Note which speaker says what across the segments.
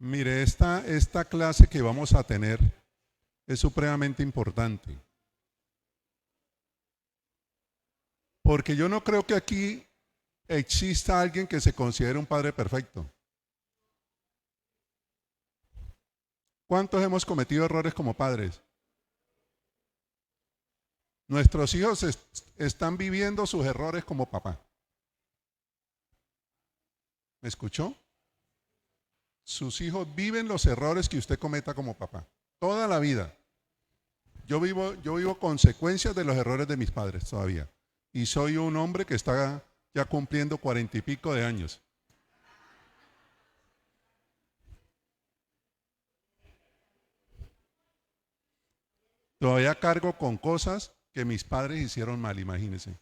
Speaker 1: Mire, esta clase que vamos a tener es supremamente importante, porque yo no creo que aquí exista alguien que se considere un padre perfecto. ¿Cuántos hemos cometido errores como padres? Nuestros hijos están viviendo sus errores como papá. ¿Me escuchó? Sus hijos viven los errores que usted cometa como papá. Toda la vida. Yo vivo consecuencias de los errores de mis padres todavía. Y soy un hombre que está ya cumpliendo 40 y pico de años. Todavía cargo con cosas que mis padres hicieron mal, imagínense.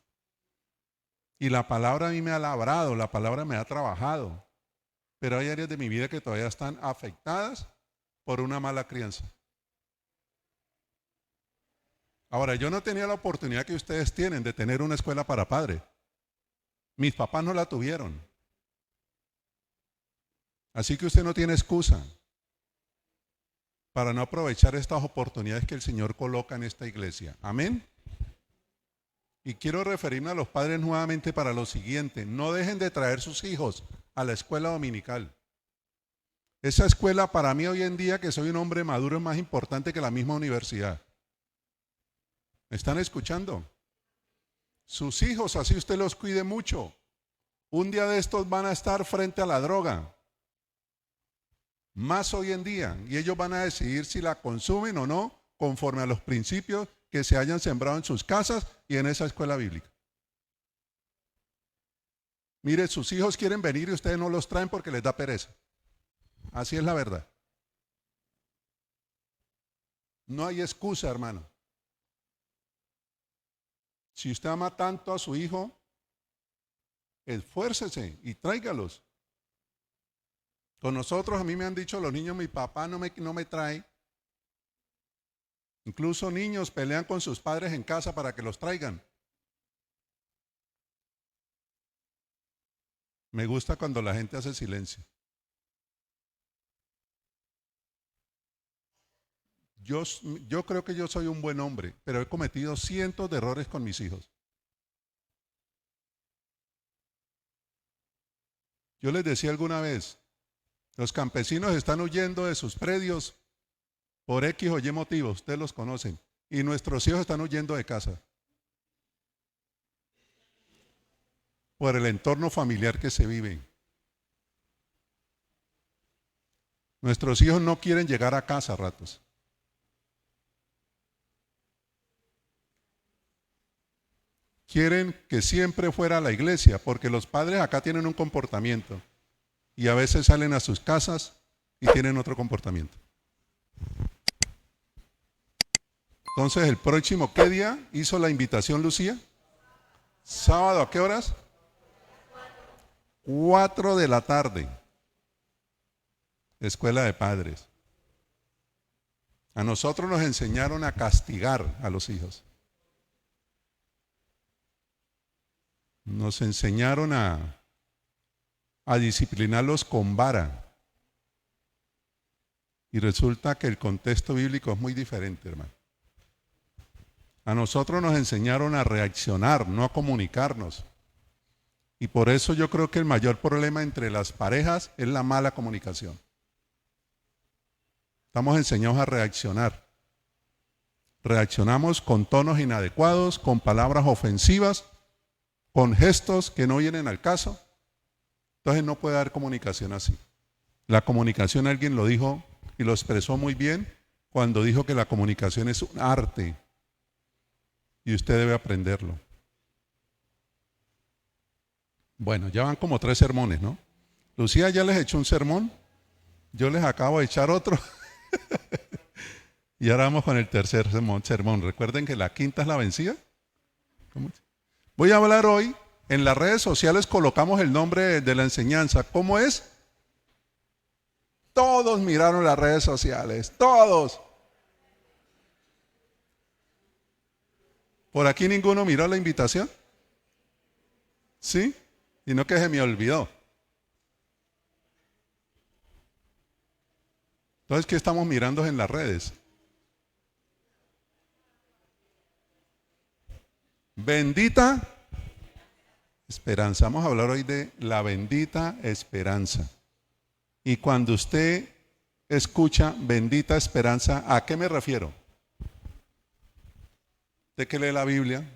Speaker 1: Y la palabra a mí me ha labrado, la palabra me ha trabajado. Pero hay áreas de mi vida que todavía están afectadas por una mala crianza. Ahora, yo no tenía la oportunidad que ustedes tienen de tener una escuela para padres. Mis papás no la tuvieron. Así que usted no tiene excusa para no aprovechar estas oportunidades que el Señor coloca en esta iglesia. Amén. Y quiero referirme a los padres nuevamente para lo siguiente. No dejen de traer sus hijos a la escuela dominical. Esa escuela para mí hoy en día, que soy un hombre maduro, es más importante que la misma universidad. ¿Me están escuchando? Sus hijos, así usted los cuide mucho. Un día de estos van a estar frente a la droga. Más hoy en día. Y ellos van a decidir si la consumen o no, conforme a los principios que se hayan sembrado en sus casas y en esa escuela bíblica. Mire, sus hijos quieren venir y ustedes no los traen porque les da pereza. Así es la verdad. No hay excusa, hermano. Si usted ama tanto a su hijo, esfuércese y tráigalos. Con nosotros, a mí me han dicho los niños, mi papá no me trae. Incluso niños pelean con sus padres en casa para que los traigan. Me gusta cuando la gente hace silencio. Yo creo que yo soy un buen hombre, pero he cometido cientos de errores con mis hijos. Yo les decía alguna vez, los campesinos están huyendo de sus predios por X o Y motivos, ustedes los conocen, y nuestros hijos están huyendo de casa por el entorno familiar que se vive. Nuestros hijos no quieren llegar a casa a ratos. Quieren que siempre fuera a la iglesia, porque los padres acá tienen un comportamiento y a veces salen a sus casas y tienen otro comportamiento. Entonces, el próximo, ¿qué día hizo la invitación Lucía? Sábado, ¿a qué horas? 4 de la tarde. Escuela de padres. A nosotros nos enseñaron a castigar a los hijos. Nos enseñaron a disciplinarlos con vara. Y resulta que el contexto bíblico es muy diferente, hermano. A nosotros nos enseñaron a reaccionar, no a comunicarnos. Y por eso yo creo que el mayor problema entre las parejas es la mala comunicación. Estamos enseñados a reaccionar. Reaccionamos con tonos inadecuados, con palabras ofensivas, con gestos que no vienen al caso. Entonces no puede haber comunicación así. La comunicación, alguien lo dijo y lo expresó muy bien cuando dijo que la comunicación es un arte y usted debe aprenderlo. Bueno, ya van como 3 sermones, ¿no? Lucía ya les echó un sermón, yo les acabo de echar otro y ahora vamos con el tercer sermón. Recuerden que la quinta es la vencida. ¿Cómo? Voy a hablar hoy, en las redes sociales colocamos el nombre de la enseñanza. ¿Cómo es? Todos miraron las redes sociales, todos. ¿Por aquí ninguno miró la invitación? ¿Sí? Y no que se me olvidó. Entonces, ¿qué estamos mirando en las redes? Bendita esperanza. Vamos a hablar hoy de la bendita esperanza. Y cuando usted escucha bendita esperanza, ¿a qué me refiero? ¿De qué lee la Biblia?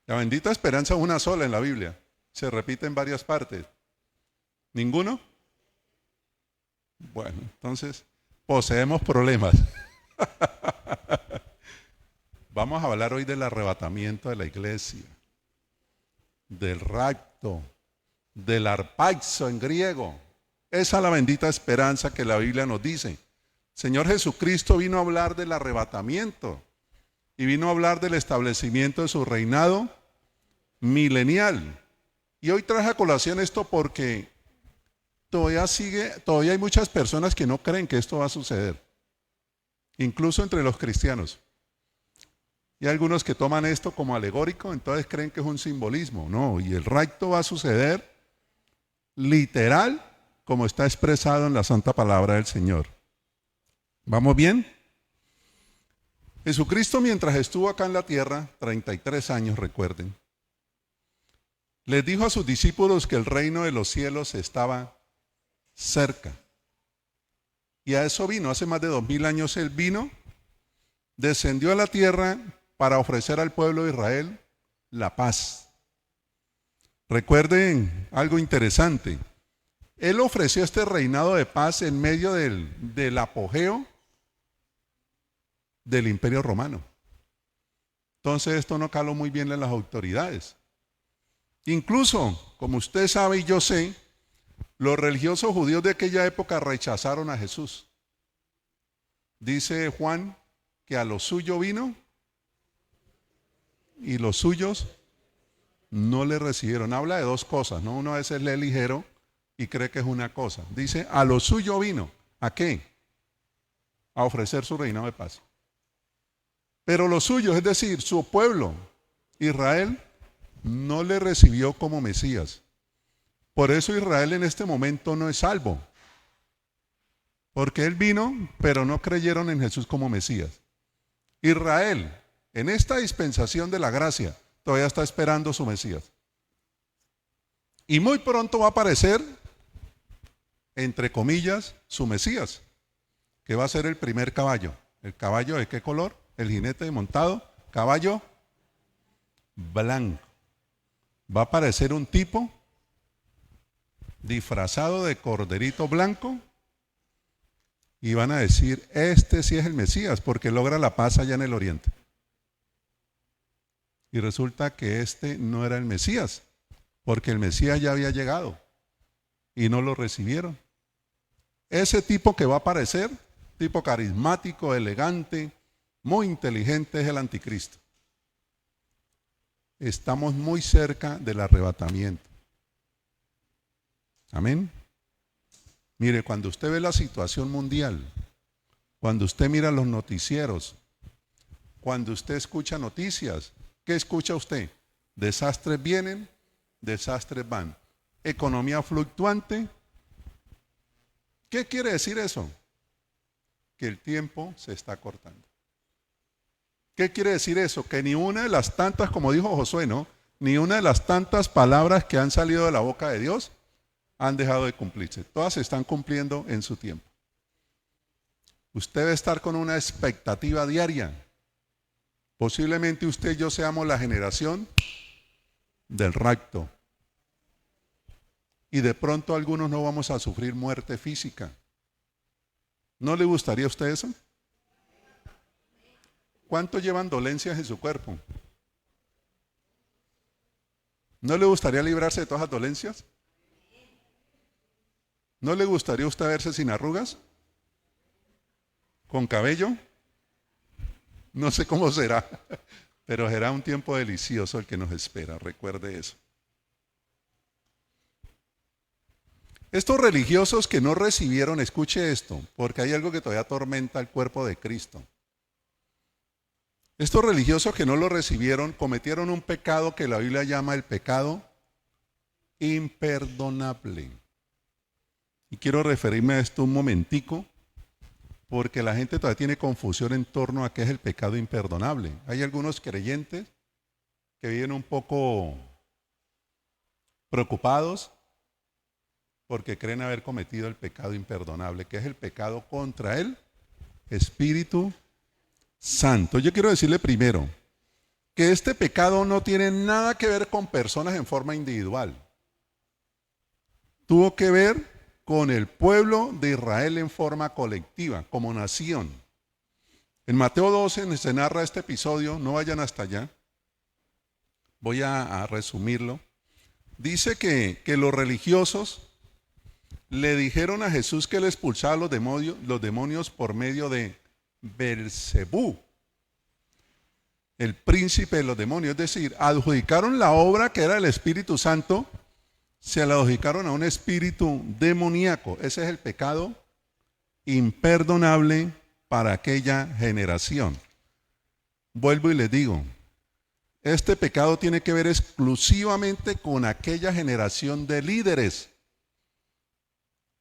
Speaker 1: La bendita esperanza es una sola en la Biblia. Se repite en varias partes. ¿Ninguno? Bueno, entonces poseemos problemas. Vamos a hablar hoy del arrebatamiento de la iglesia, del rapto, del arpaizo en griego. Esa es la bendita esperanza que la Biblia nos dice. Señor Jesucristo vino a hablar del arrebatamiento y vino a hablar del establecimiento de su reinado milenial. Y hoy traje a colación esto porque todavía hay muchas personas que no creen que esto va a suceder, incluso entre los cristianos. Y hay algunos que toman esto como alegórico, entonces creen que es un simbolismo. No, y el rapto va a suceder literal, como está expresado en la santa palabra del Señor. ¿Vamos bien? Jesucristo, mientras estuvo acá en la tierra, 33 años, recuerden, les dijo a sus discípulos que el reino de los cielos estaba cerca. Y a eso vino, hace más de 2000 años Él vino, descendió a la tierra para ofrecer al pueblo de Israel la paz. Recuerden algo interesante. Él ofreció este reinado de paz en medio del apogeo del Imperio Romano. Entonces esto no caló muy bien en las autoridades. Incluso, como usted sabe y yo sé, los religiosos judíos de aquella época rechazaron a Jesús. Dice Juan que a lo suyo vino y los suyos no le recibieron. Habla de dos cosas, ¿no? Uno a veces lee ligero y cree que es una cosa. Dice, a lo suyo vino. ¿A qué? A ofrecer su reinado de paz. Pero los suyos, es decir, su pueblo, Israel, no le recibió como Mesías. Por eso Israel en este momento no es salvo. Porque Él vino, pero no creyeron en Jesús como Mesías. Israel, en esta dispensación de la gracia, todavía está esperando su Mesías. Y muy pronto va a aparecer, entre comillas, su Mesías, que va a ser el primer caballo. ¿El caballo de qué color? El jinete montado, caballo blanco. Va a aparecer un tipo disfrazado de corderito blanco y van a decir, este sí es el Mesías porque logra la paz allá en el oriente. Y resulta que este no era el Mesías, porque el Mesías ya había llegado y no lo recibieron. Ese tipo que va a aparecer, tipo carismático, elegante, muy inteligente, es el anticristo. Estamos muy cerca del arrebatamiento. Amén. Mire, cuando usted ve la situación mundial, cuando usted mira los noticieros, cuando usted escucha noticias, ¿qué escucha usted? Desastres vienen, desastres van. Economía fluctuante. ¿Qué quiere decir eso? Que el tiempo se está cortando. ¿Qué quiere decir eso? Que ni una de las tantas, como dijo Josué, ¿no? Ni una de las tantas palabras que han salido de la boca de Dios han dejado de cumplirse. Todas se están cumpliendo en su tiempo. Usted debe estar con una expectativa diaria. Posiblemente usted y yo seamos la generación del rapto. Y de pronto algunos no vamos a sufrir muerte física. ¿No le gustaría a usted eso? ¿Cuánto llevan dolencias en su cuerpo? ¿No le gustaría librarse de todas las dolencias? ¿No le gustaría a usted verse sin arrugas? ¿Con cabello? No sé cómo será, pero será un tiempo delicioso el que nos espera, recuerde eso. Estos religiosos que no recibieron, escuche esto, porque hay algo que todavía atormenta al cuerpo de Cristo. Estos religiosos que no lo recibieron cometieron un pecado que la Biblia llama el pecado imperdonable. Y quiero referirme a esto un momentico, porque la gente todavía tiene confusión en torno a qué es el pecado imperdonable. Hay algunos creyentes que viven un poco preocupados porque creen haber cometido el pecado imperdonable, que es el pecado contra el Espíritu Santo. Yo quiero decirle primero que este pecado no tiene nada que ver con personas en forma individual. Tuvo que ver con el pueblo de Israel en forma colectiva, como nación. En Mateo 12 se narra este episodio, no vayan hasta allá, voy a resumirlo. Dice que los religiosos le dijeron a Jesús que él expulsaba los demonios por medio de Belcebú, el príncipe de los demonios. Es decir, adjudicaron la obra que era el Espíritu Santo, se la adjudicaron a un espíritu demoníaco. Ese es el pecado imperdonable para aquella generación. Vuelvo y les digo, este pecado tiene que ver exclusivamente con aquella generación de líderes,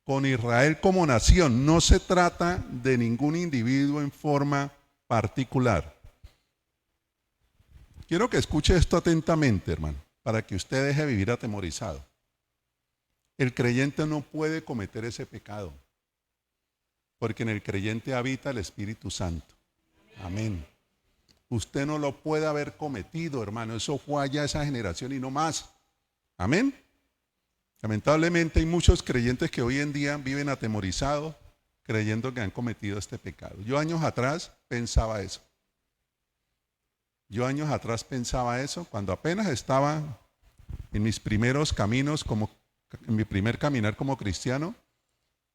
Speaker 1: con Israel como nación. No se trata de ningún individuo en forma particular. Quiero que escuche esto atentamente, hermano, para que usted deje de vivir atemorizado. El creyente no puede cometer ese pecado, porque en el creyente habita el Espíritu Santo. Amén. Usted no lo puede haber cometido, hermano. Eso fue allá esa generación y no más. Amén. Lamentablemente hay muchos creyentes que hoy en día viven atemorizados, creyendo que han cometido este pecado. Yo años atrás pensaba eso. Cuando apenas estaba en mis primeros caminos, en mi primer caminar como cristiano.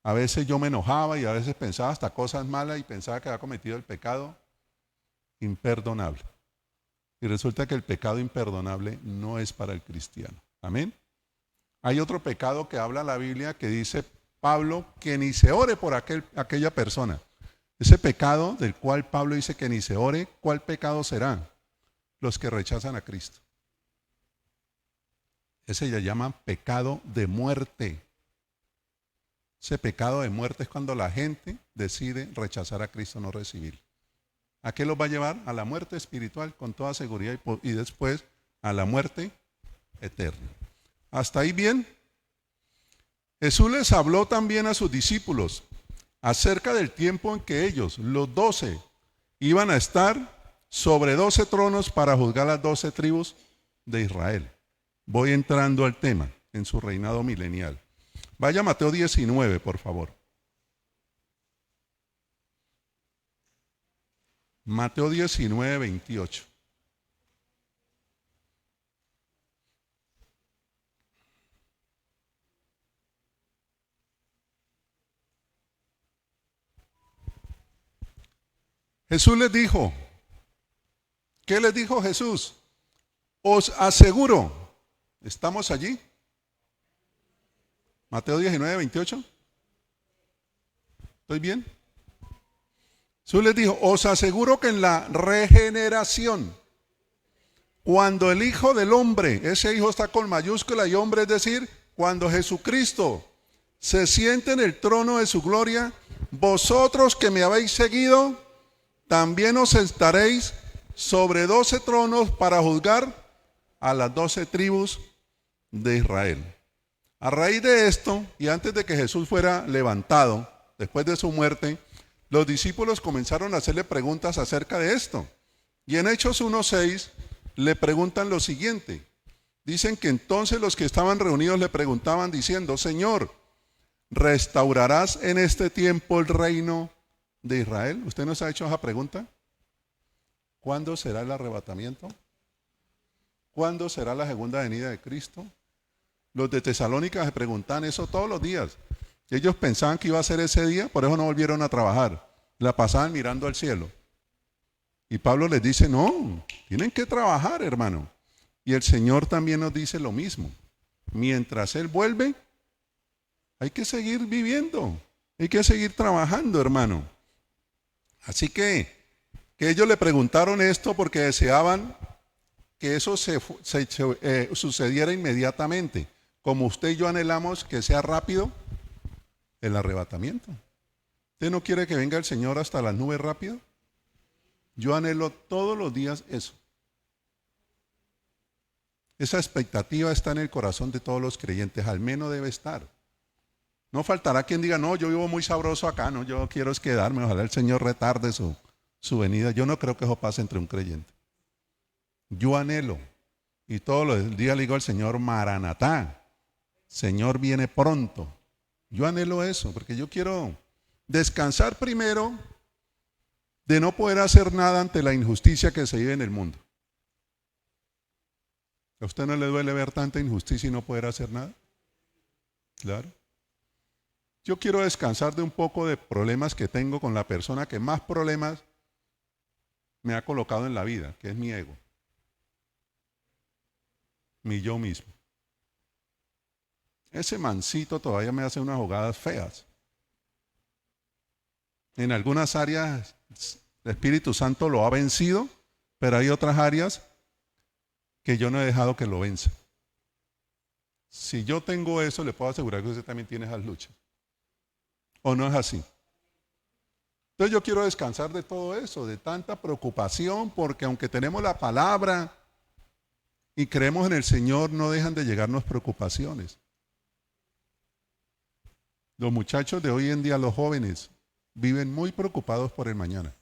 Speaker 1: A veces yo me enojaba y a veces pensaba hasta cosas malas y pensaba que había cometido el pecado imperdonable. Y resulta que el pecado imperdonable no es para el cristiano. Amén. Hay otro pecado que habla la Biblia que dice Pablo que ni se ore por aquella persona. Ese pecado del cual Pablo dice que ni se ore, ¿cuál pecado será? Los que rechazan a Cristo. Ese ya llama pecado de muerte. Ese pecado de muerte es cuando la gente decide rechazar a Cristo, no recibirlo. ¿A qué los va a llevar? A la muerte espiritual con toda seguridad y después a la muerte eterna. ¿Hasta ahí bien? Jesús les habló también a sus discípulos acerca del tiempo en que ellos, los 12, iban a estar sobre 12 tronos para juzgar las 12 tribus de Israel. Voy entrando al tema en su reinado milenial. Vaya a Mateo 19, por favor. Mateo 19, 28. Jesús les dijo, ¿qué les dijo Jesús? Os aseguro, ¿estamos allí? Mateo 19, 28. ¿Estoy bien? Jesús les dijo, os aseguro que en la regeneración, cuando el Hijo del Hombre, ese Hijo está con mayúscula y hombre, es decir, cuando Jesucristo se siente en el trono de su gloria, vosotros que me habéis seguido, también os sentaréis sobre 12 tronos para juzgar a las 12 tribus de Israel. A raíz de esto, y antes de que Jesús fuera levantado, después de su muerte, los discípulos comenzaron a hacerle preguntas acerca de esto. Y en Hechos 1:6 le preguntan lo siguiente. Dicen que entonces los que estaban reunidos le preguntaban diciendo, Señor, ¿restaurarás en este tiempo el reino de Israel? ¿Usted nos ha hecho esa pregunta? ¿Cuándo será el arrebatamiento? ¿Cuándo será la segunda venida de Cristo? Los de Tesalónica se preguntaban eso todos los días. Ellos pensaban que iba a ser ese día, por eso no volvieron a trabajar. La pasaban mirando al cielo. Y Pablo les dice, no, tienen que trabajar, hermano. Y el Señor también nos dice lo mismo. Mientras Él vuelve, hay que seguir viviendo, hay que seguir trabajando, hermano. Así que ellos le preguntaron esto porque deseaban que eso sucediera inmediatamente. Como usted y yo anhelamos que sea rápido, el arrebatamiento. ¿Usted no quiere que venga el Señor hasta las nubes rápido? Yo anhelo todos los días eso. Esa expectativa está en el corazón de todos los creyentes, al menos debe estar. No faltará quien diga, no, yo vivo muy sabroso acá, no, yo quiero es quedarme, ojalá el Señor retarde su venida. Yo no creo que eso pase entre un creyente. Yo anhelo, y todos los días le digo al Señor, Maranatá, Señor viene pronto. Yo anhelo eso, porque yo quiero descansar primero de no poder hacer nada ante la injusticia que se vive en el mundo. ¿A usted no le duele ver tanta injusticia y no poder hacer nada? Claro. Yo quiero descansar de un poco de problemas que tengo con la persona que más problemas me ha colocado en la vida, que es mi ego, mi yo mismo. Ese mancito todavía me hace unas jugadas feas. En algunas áreas el Espíritu Santo lo ha vencido, pero hay otras áreas que yo no he dejado que lo venza. Si yo tengo eso, le puedo asegurar que usted también tiene esas luchas. ¿O no es así? Entonces yo quiero descansar de todo eso, de tanta preocupación, porque aunque tenemos la palabra y creemos en el Señor, no dejan de llegarnos preocupaciones. Los muchachos de hoy en día, los jóvenes, viven muy preocupados por el mañana.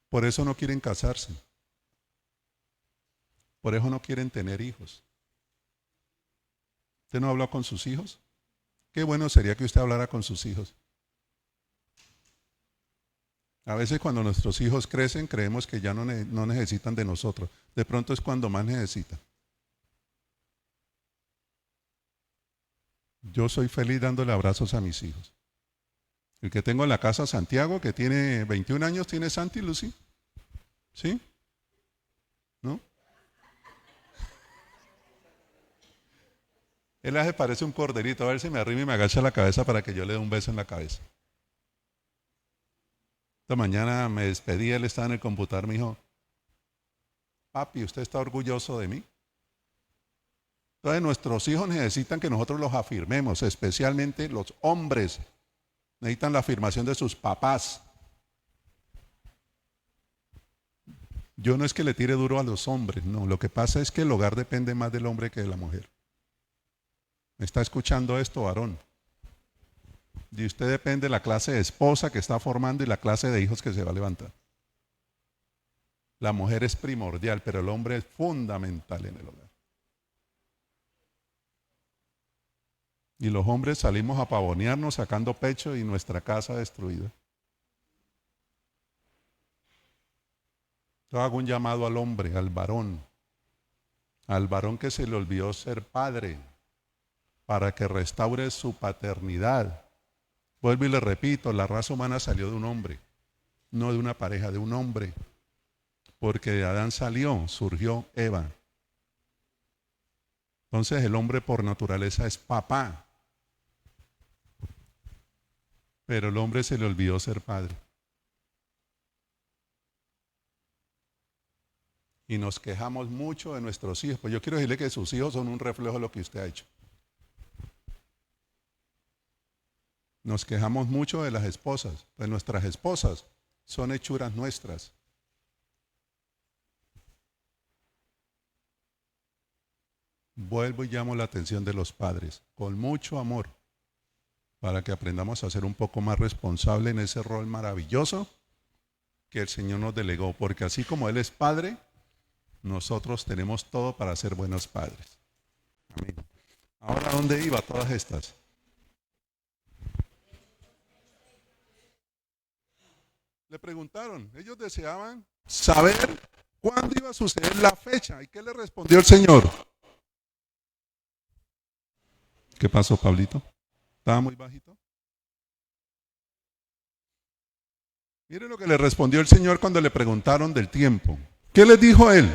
Speaker 1: Por eso no quieren casarse. Por eso no quieren tener hijos. ¿Usted no habló con sus hijos? Qué bueno sería que usted hablara con sus hijos. A veces cuando nuestros hijos crecen creemos que ya no necesitan de nosotros. De pronto es cuando más necesitan. Yo soy feliz dándole abrazos a mis hijos. El que tengo en la casa, Santiago, que tiene 21 años, tiene Santi, Lucy. ¿Sí? ¿No? Él hace parece un corderito, a ver si me arrima y me agacha la cabeza para que yo le dé un beso en la cabeza. Esta mañana me despedí, él estaba en el computador, me dijo, papi, ¿usted está orgulloso de mí? Entonces nuestros hijos necesitan que nosotros los afirmemos, especialmente los hombres necesitan la afirmación de sus papás. Yo no es que le tire duro a los hombres, no, lo que pasa es que el hogar depende más del hombre que de la mujer. ¿Me está escuchando esto, varón? Y usted depende de la clase de esposa que está formando y la clase de hijos que se va a levantar. La mujer es primordial, pero el hombre es fundamental en el hogar. Y los hombres salimos a pavonearnos sacando pecho y nuestra casa destruida. Yo hago un llamado al hombre, al varón que se le olvidó ser padre, para que restaure su paternidad. Vuelvo y le repito, la raza humana salió de un hombre, no de una pareja, de un hombre. Porque de Adán surgió Eva. Entonces el hombre por naturaleza es papá. Pero el hombre se le olvidó ser padre. Y nos quejamos mucho de nuestros hijos. Pues yo quiero decirle que sus hijos son un reflejo de lo que usted ha hecho. Nos quejamos mucho de las esposas, pues nuestras esposas son hechuras nuestras. Vuelvo y llamo la atención de los padres, con mucho amor, para que aprendamos a ser un poco más responsables en ese rol maravilloso que el Señor nos delegó, porque así como Él es Padre, nosotros tenemos todo para ser buenos padres. Amén. Ahora, ¿dónde iba todas estas? Le preguntaron, ellos deseaban saber cuándo iba a suceder la fecha. ¿Y qué le respondió el Señor? ¿Qué pasó, Pablito? ¿Estaba muy bajito? Miren lo que le respondió el Señor cuando le preguntaron del tiempo. ¿Qué les dijo Él?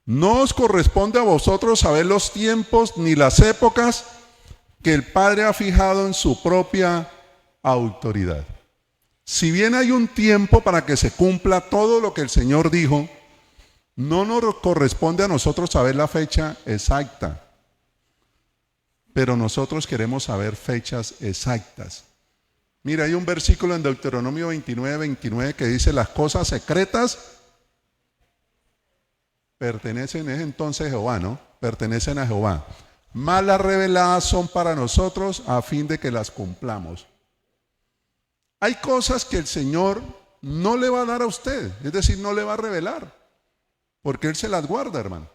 Speaker 1: No os corresponde a vosotros saber los tiempos ni las épocas que el Padre ha fijado en su propia autoridad. Si bien hay un tiempo para que se cumpla todo lo que el Señor dijo, no nos corresponde a nosotros saber la fecha exacta. pero nosotros queremos saber fechas exactas. Mira, hay un versículo en Deuteronomio 29 que dice: las cosas secretas pertenecen, es entonces Jehová, ¿no? Pertenecen a Jehová. Mas las reveladas son para nosotros a fin de que las cumplamos. Hay cosas que el Señor no le va a dar a usted, es decir, no le va a revelar, porque Él se las guarda, hermano.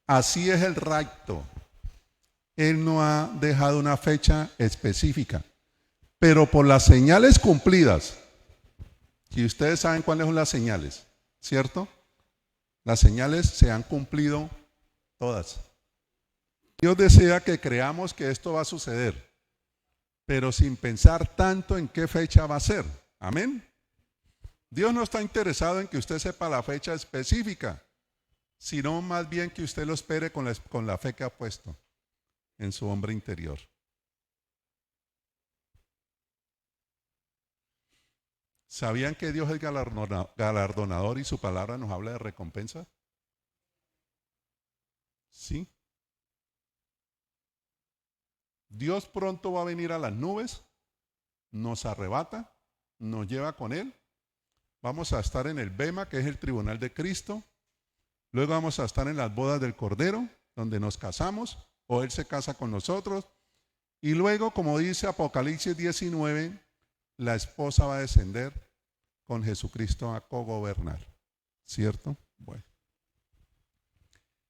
Speaker 1: Así es el rapto. Él no ha dejado una fecha específica, pero por las señales cumplidas, y ustedes saben cuáles son las señales, ¿cierto? Las señales se han cumplido todas. Dios desea que creamos que esto va a suceder, pero sin pensar tanto en qué fecha va a ser. Amén. Dios no está interesado en que usted sepa la fecha específica, sino más bien que usted lo espere con la fe que ha puesto en su hombre interior. ¿Sabían que Dios es galardonador y su palabra nos habla de recompensa? Sí. Dios pronto va a venir a las nubes, nos arrebata, nos lleva con Él. Vamos a estar en el Bema, que es el tribunal de Cristo. Luego vamos a estar en las bodas del Cordero, donde nos casamos, o Él se casa con nosotros. Y luego, como dice Apocalipsis 19, la esposa va a descender con Jesucristo a cogobernar. ¿Cierto? Bueno.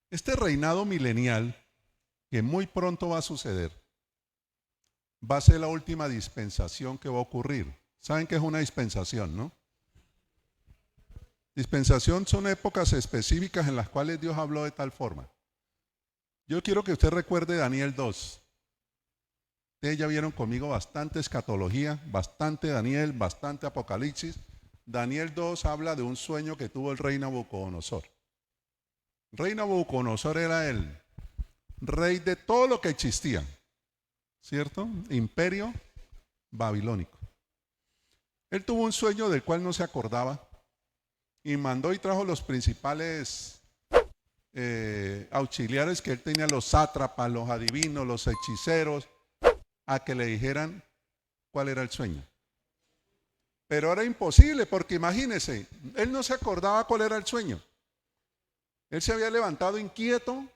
Speaker 1: Este reinado milenial, que muy pronto va a suceder, va a ser la última dispensación que va a ocurrir. ¿Saben qué es una dispensación, no? Dispensación son épocas específicas en las cuales Dios habló de tal forma. Yo quiero que usted recuerde Daniel 2. Ustedes ya vieron conmigo bastante escatología, bastante Daniel, bastante Apocalipsis. Daniel 2 habla de un sueño que tuvo el rey Nabucodonosor. El rey Nabucodonosor era el rey de todo lo que existía, ¿cierto? Imperio babilónico. Él tuvo un sueño del cual no se acordaba y mandó y trajo los principales auxiliares que él tenía, los sátrapas, los adivinos, los hechiceros, a que le dijeran cuál era el sueño. Pero era imposible, porque imagínense, él no se acordaba cuál era el sueño. Él se había levantado inquieto,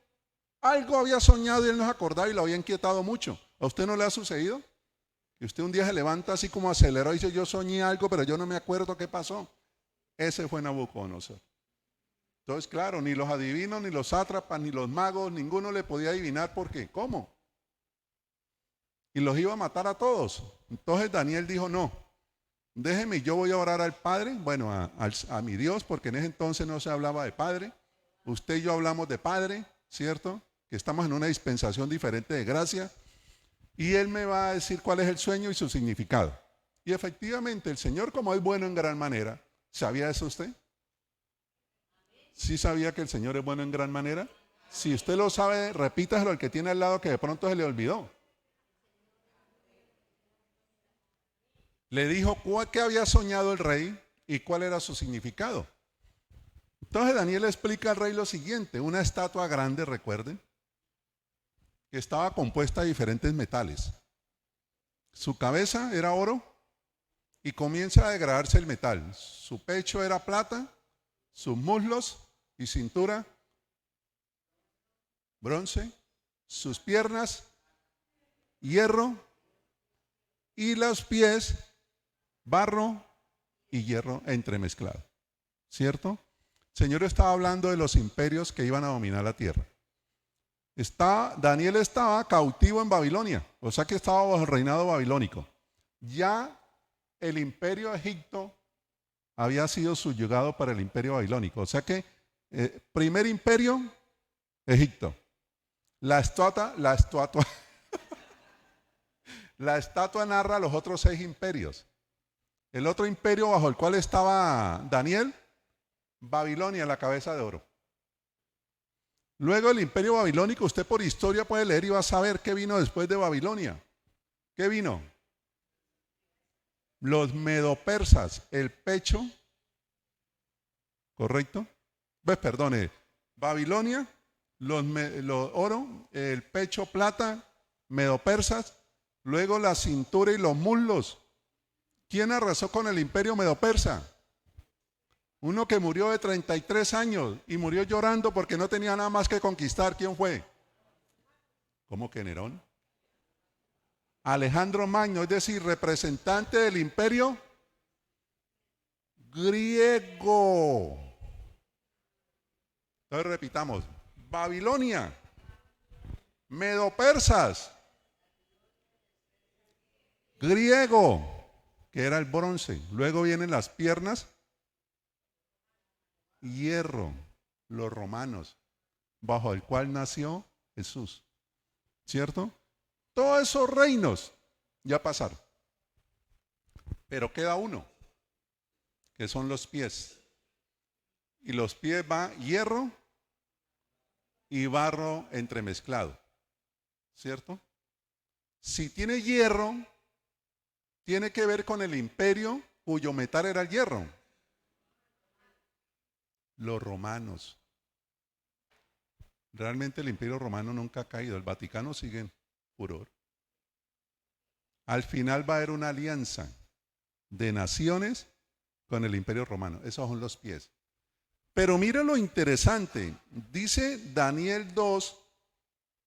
Speaker 1: algo había soñado y él no se acordaba y lo había inquietado mucho. ¿A usted no le ha sucedido? Que usted un día se levanta así como acelerado y dice: yo soñé algo, pero yo no me acuerdo qué pasó. Ese fue Nabucodonosor. Entonces, claro, ni los adivinos, ni los sátrapas, ni los magos, ninguno le podía adivinar por qué. ¿Cómo? Y los iba a matar a todos. Entonces Daniel dijo: no, déjeme, yo voy a orar al Padre, bueno, a mi Dios, porque en ese entonces no se hablaba de Padre. Usted y yo hablamos de Padre, ¿cierto? Que estamos en una dispensación diferente de gracia. Y Él me va a decir cuál es el sueño y su significado. Y efectivamente, el Señor, como es bueno en gran manera, ¿sabía eso usted? ¿Sí sabía que el Señor es bueno en gran manera? Si usted lo sabe, repítaselo al que tiene al lado, que de pronto se le olvidó. Le dijo qué había soñado el rey y cuál era su significado. Entonces Daniel explica al rey lo siguiente: una estatua grande, recuerden, que estaba compuesta de diferentes metales. Su cabeza era oro y comienza a degradarse el metal. Su pecho era plata, sus muslos y cintura bronce, sus piernas hierro y los pies barro y hierro entremezclado. ¿Cierto? El Señor estaba hablando de los imperios que iban a dominar la tierra. Daniel estaba cautivo en Babilonia, o sea que estaba bajo el reinado babilónico. Ya el imperio de Egipto había sido subyugado para el imperio babilónico, o sea que primer imperio, Egipto. La estatua la estatua narra los otros 6 imperios. El otro imperio bajo el cual estaba Daniel, Babilonia, la cabeza de oro. Luego el imperio babilónico, usted por historia puede leer y va a saber qué vino después de Babilonia. ¿Qué vino? Los medopersas, el pecho, ¿correcto? Pues perdone, Babilonia, los oro, el pecho plata, medopersas, luego la cintura y los muslos. ¿Quién arrasó con el imperio medopersa? Uno que murió de 33 años y murió llorando porque no tenía nada más que conquistar. ¿Quién fue? ¿Cómo que Nerón? Alejandro Magno, es decir, representante del imperio griego. Entonces repitamos, Babilonia, medopersas, griego, que era el bronce. Luego vienen las piernas, hierro, los romanos, bajo el cual nació Jesús. ¿Cierto? Todos esos reinos ya pasaron. Pero queda uno, que son los pies. Y los pies va hierro y barro entremezclado. ¿Cierto? Si tiene hierro, tiene que ver con el imperio cuyo metal era el hierro. Los romanos. Realmente el imperio romano nunca ha caído. El Vaticano sigue en furor. Al final va a haber una alianza de naciones con el imperio romano. Esos son los pies. Pero mira lo interesante. Dice Daniel 2,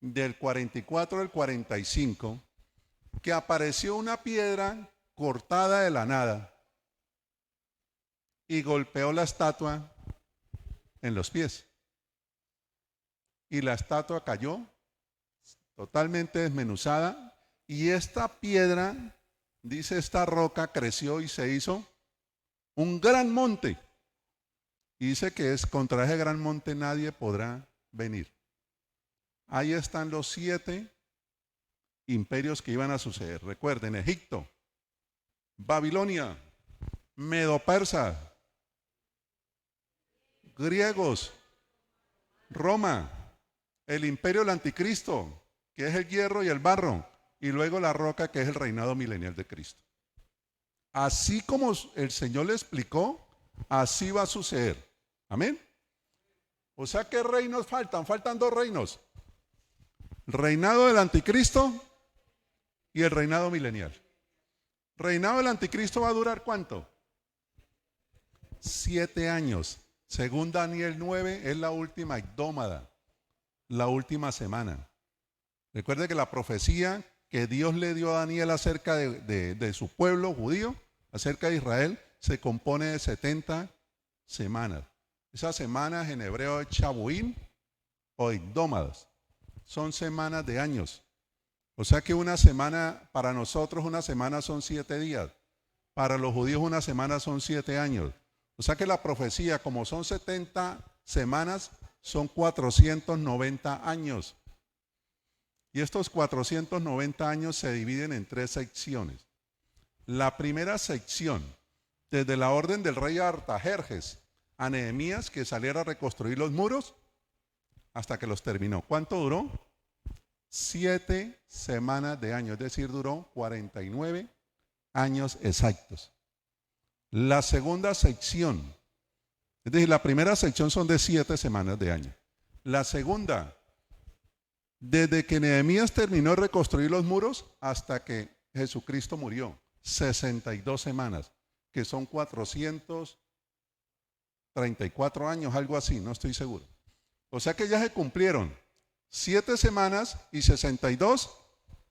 Speaker 1: del 44 al 45, que apareció una piedra cortada de la nada y golpeó la estatua en los pies. Y la estatua cayó totalmente desmenuzada. Y esta piedra, dice esta roca, creció y se hizo un gran monte. Y dice que contra ese gran monte nadie podrá venir. Ahí están los 7 imperios que iban a suceder. Recuerden, Egipto, Babilonia, Medo-Persa, griegos, Roma, el imperio del anticristo, que es el hierro y el barro, y luego la roca, que es el reinado milenial de Cristo. Así como el Señor le explicó, así va a suceder. Amén. O sea, ¿qué reinos faltan? Faltan 2 reinos. El reinado del anticristo y el reinado milenial. Reinado del anticristo va a durar ¿cuánto? 7 años. Según Daniel 9, es la última idómada, la última semana. Recuerde que la profecía que Dios le dio a Daniel acerca de su pueblo judío, acerca de Israel, se compone de 70 semanas. Esas semanas en hebreo es chabuín o idómadas. Son semanas de años. O sea que una semana, para nosotros una semana son 7 días. Para los judíos una semana son 7 años. O sea que la profecía, como son 70 semanas, son 490 años. Y estos 490 años se dividen en 3 secciones. La primera sección, desde la orden del rey Artajerjes a Nehemías, que saliera a reconstruir los muros, hasta que los terminó. ¿Cuánto duró? 7 semanas de año, es decir, duró 49 años exactos. La segunda sección, es decir, la primera sección son de 7 semanas de año. La segunda, desde que Nehemías terminó de reconstruir los muros hasta que Jesucristo murió, 62 semanas, que son 434 años, algo así, no estoy seguro. O sea que ya se cumplieron 7 semanas y 62,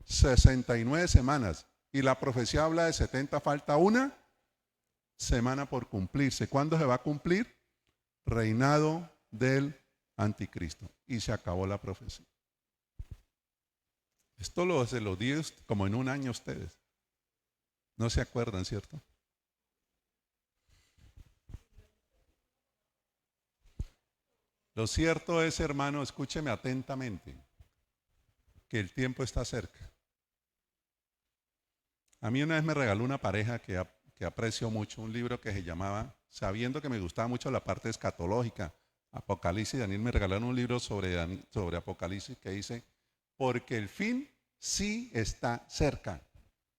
Speaker 1: 69 semanas. Y la profecía habla de 70, falta una semana por cumplirse. ¿Cuándo se va a cumplir? Reinado del anticristo. Y se acabó la profecía. Esto se lo di como en un año a ustedes. No se acuerdan, ¿cierto? Lo cierto es, hermano, escúcheme atentamente, que el tiempo está cerca. A mí una vez me regaló una pareja que aprecio mucho, un libro que se llamaba, sabiendo que me gustaba mucho la parte escatológica, Apocalipsis. Daniel me regalaron un libro sobre Apocalipsis que dice, porque el fin sí está cerca.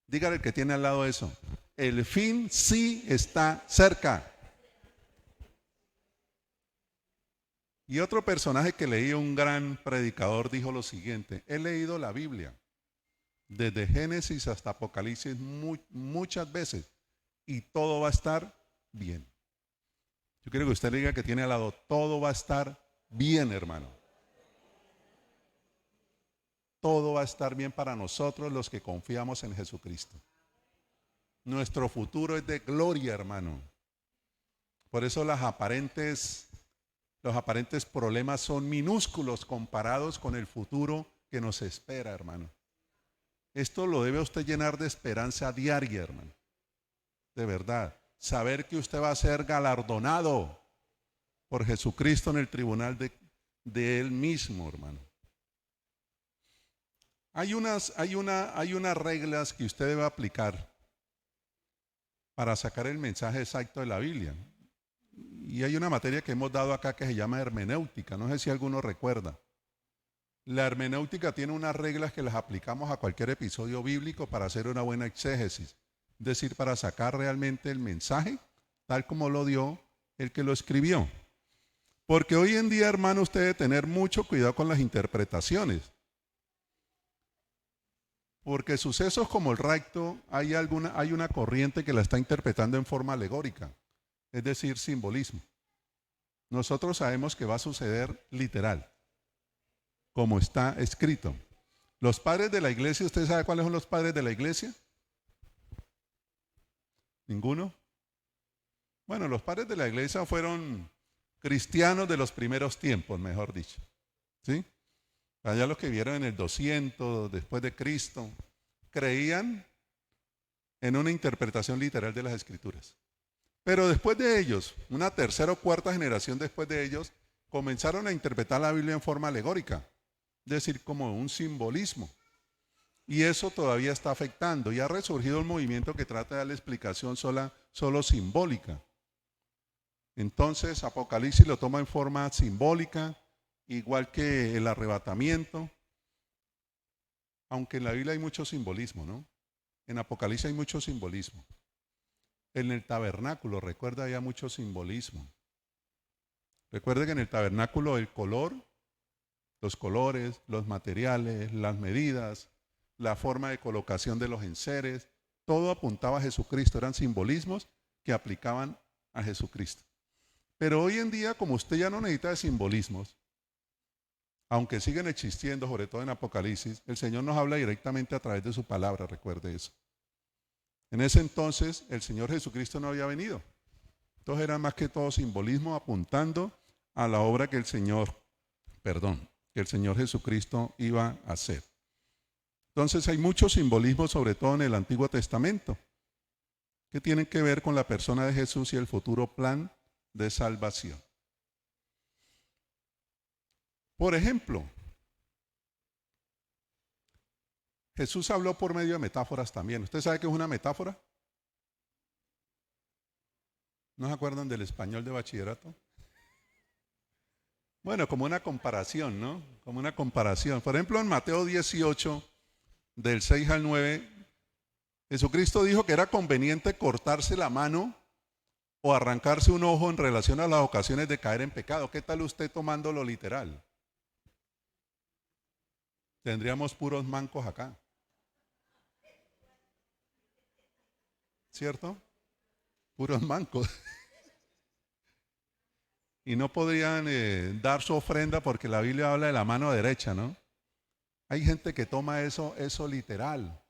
Speaker 1: Dígale al que tiene al lado eso, el fin sí está cerca. Y otro personaje que leí, un gran predicador, dijo lo siguiente: he leído la Biblia desde Génesis hasta Apocalipsis muchas veces y todo va a estar bien. Yo quiero que usted le diga que tiene al lado: todo va a estar bien, hermano. Todo va a estar bien para nosotros los que confiamos en Jesucristo. Nuestro futuro es de gloria, hermano. Por eso los aparentes problemas son minúsculos comparados con el futuro que nos espera, hermano. Esto lo debe usted llenar de esperanza diaria, hermano. De verdad. Saber que usted va a ser galardonado por Jesucristo en el tribunal de Él mismo, hermano. Hay unas reglas que usted debe aplicar para sacar el mensaje exacto de la Biblia. Y hay una materia que hemos dado acá que se llama hermenéutica. No sé si alguno recuerda. La hermenéutica tiene unas reglas que las aplicamos a cualquier episodio bíblico para hacer una buena exégesis. Es decir, para sacar realmente el mensaje tal como lo dio el que lo escribió. Porque hoy en día, hermano, usted debe tener mucho cuidado con las interpretaciones. Porque sucesos como el rapto, hay una corriente que la está interpretando en forma alegórica, es decir, simbolismo. Nosotros sabemos que va a suceder literal, como está escrito. Los padres de la iglesia, ¿usted sabe cuáles son los padres de la iglesia? ¿Ninguno? Bueno, los padres de la iglesia fueron cristianos de los primeros tiempos, mejor dicho. ¿Sí? Allá los que vieron en el 200 después de Cristo, creían en una interpretación literal de las Escrituras. Pero después de ellos, una tercera o cuarta generación después de ellos, comenzaron a interpretar la Biblia en forma alegórica, es decir, como un simbolismo. Y eso todavía está afectando y ha resurgido un movimiento que trata de dar la explicación solo simbólica. Entonces Apocalipsis lo toma en forma simbólica, igual que el arrebatamiento, aunque en la Biblia hay mucho simbolismo, ¿no? En Apocalipsis hay mucho simbolismo. En el tabernáculo, recuerda, había mucho simbolismo. Recuerde que en el tabernáculo el color, los colores, los materiales, las medidas, la forma de colocación de los enseres, todo apuntaba a Jesucristo, eran simbolismos que aplicaban a Jesucristo. Pero hoy en día, como usted ya no necesita de simbolismos, aunque siguen existiendo, sobre todo en Apocalipsis, el Señor nos habla directamente a través de su palabra, recuerde eso. En ese entonces el Señor Jesucristo no había venido. Entonces era más que todo simbolismo apuntando a la obra que el Señor Jesucristo iba a hacer. Entonces hay mucho simbolismo, sobre todo en el Antiguo Testamento, que tienen que ver con la persona de Jesús y el futuro plan de salvación. Por ejemplo, Jesús habló por medio de metáforas también. ¿Usted sabe qué es una metáfora? ¿No se acuerdan del español de bachillerato? Bueno, como una comparación, ¿no? Como una comparación. Por ejemplo, en Mateo 18, del 6 al 9, Jesucristo dijo que era conveniente cortarse la mano o arrancarse un ojo en relación a las ocasiones de caer en pecado. ¿Qué tal usted tomándolo literal? Tendríamos puros mancos acá. ¿Cierto? Puros mancos. Y no podrían dar su ofrenda porque la Biblia habla de la mano derecha, ¿no? Hay gente que toma eso literal.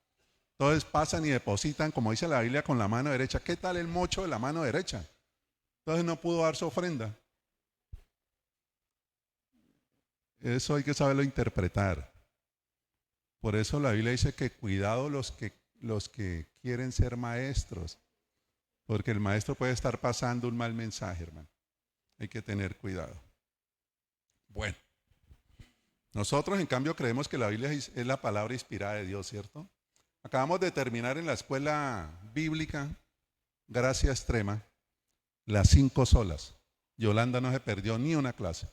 Speaker 1: Entonces pasan y depositan, como dice la Biblia, con la mano derecha. ¿Qué tal el mocho de la mano derecha? Entonces no pudo dar su ofrenda. Eso hay que saberlo interpretar. Por eso la Biblia dice que cuidado los que quieren ser maestros, porque el maestro puede estar pasando un mal mensaje, hermano. Hay que tener cuidado. Bueno, nosotros en cambio creemos que la Biblia es la palabra inspirada de Dios, ¿cierto? Acabamos de terminar en la escuela bíblica, Gracia Extrema, las 5 solas. Yolanda no se perdió ni una clase.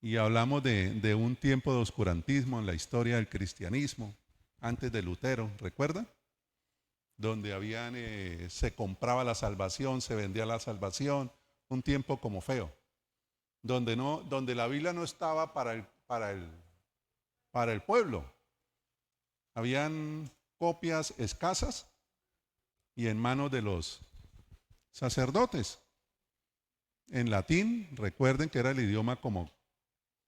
Speaker 1: Y hablamos de un tiempo de oscurantismo en la historia del cristianismo, antes de Lutero, ¿recuerda? Donde se compraba la salvación, se vendía la salvación, un tiempo como feo. donde la Biblia no estaba para el pueblo. Habían copias escasas y en manos de los sacerdotes. En latín, recuerden que era el idioma como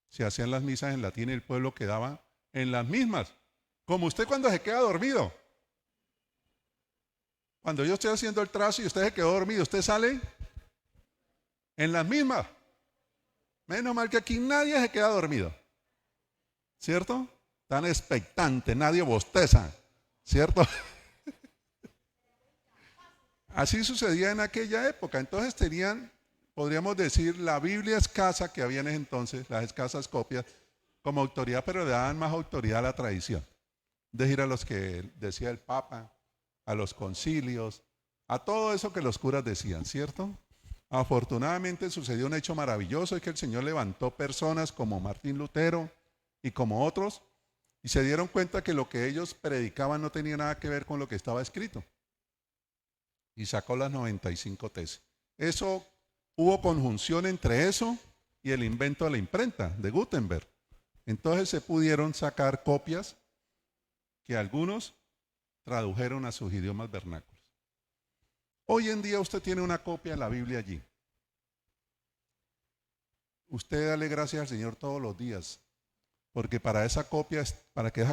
Speaker 1: se hacían las misas en latín y el pueblo quedaba en las mismas. Como usted cuando se queda dormido. Cuando yo estoy haciendo el trazo y usted se quedó dormido, usted sale en las mismas. Menos mal que aquí nadie se queda dormido. ¿Cierto? Tan expectante, nadie bosteza. ¿Cierto? Así sucedía en aquella época. Entonces tenían, podríamos decir, la Biblia escasa que había en ese entonces, las escasas copias, como autoridad, pero le daban más autoridad a la tradición. Es decir, a los que decía el Papa, a los concilios, a todo eso que los curas decían, ¿cierto? Afortunadamente sucedió un hecho maravilloso, es que el Señor levantó personas como Martín Lutero y como otros, y se dieron cuenta que lo que ellos predicaban no tenía nada que ver con lo que estaba escrito. Y sacó las 95 tesis. Eso, hubo conjunción entre eso y el invento de la imprenta de Gutenberg. Entonces se pudieron sacar copias que algunos tradujeron a sus idiomas vernáculos. Hoy en día usted tiene una copia de la Biblia allí. Usted dale gracias al Señor todos los días, porque para que esa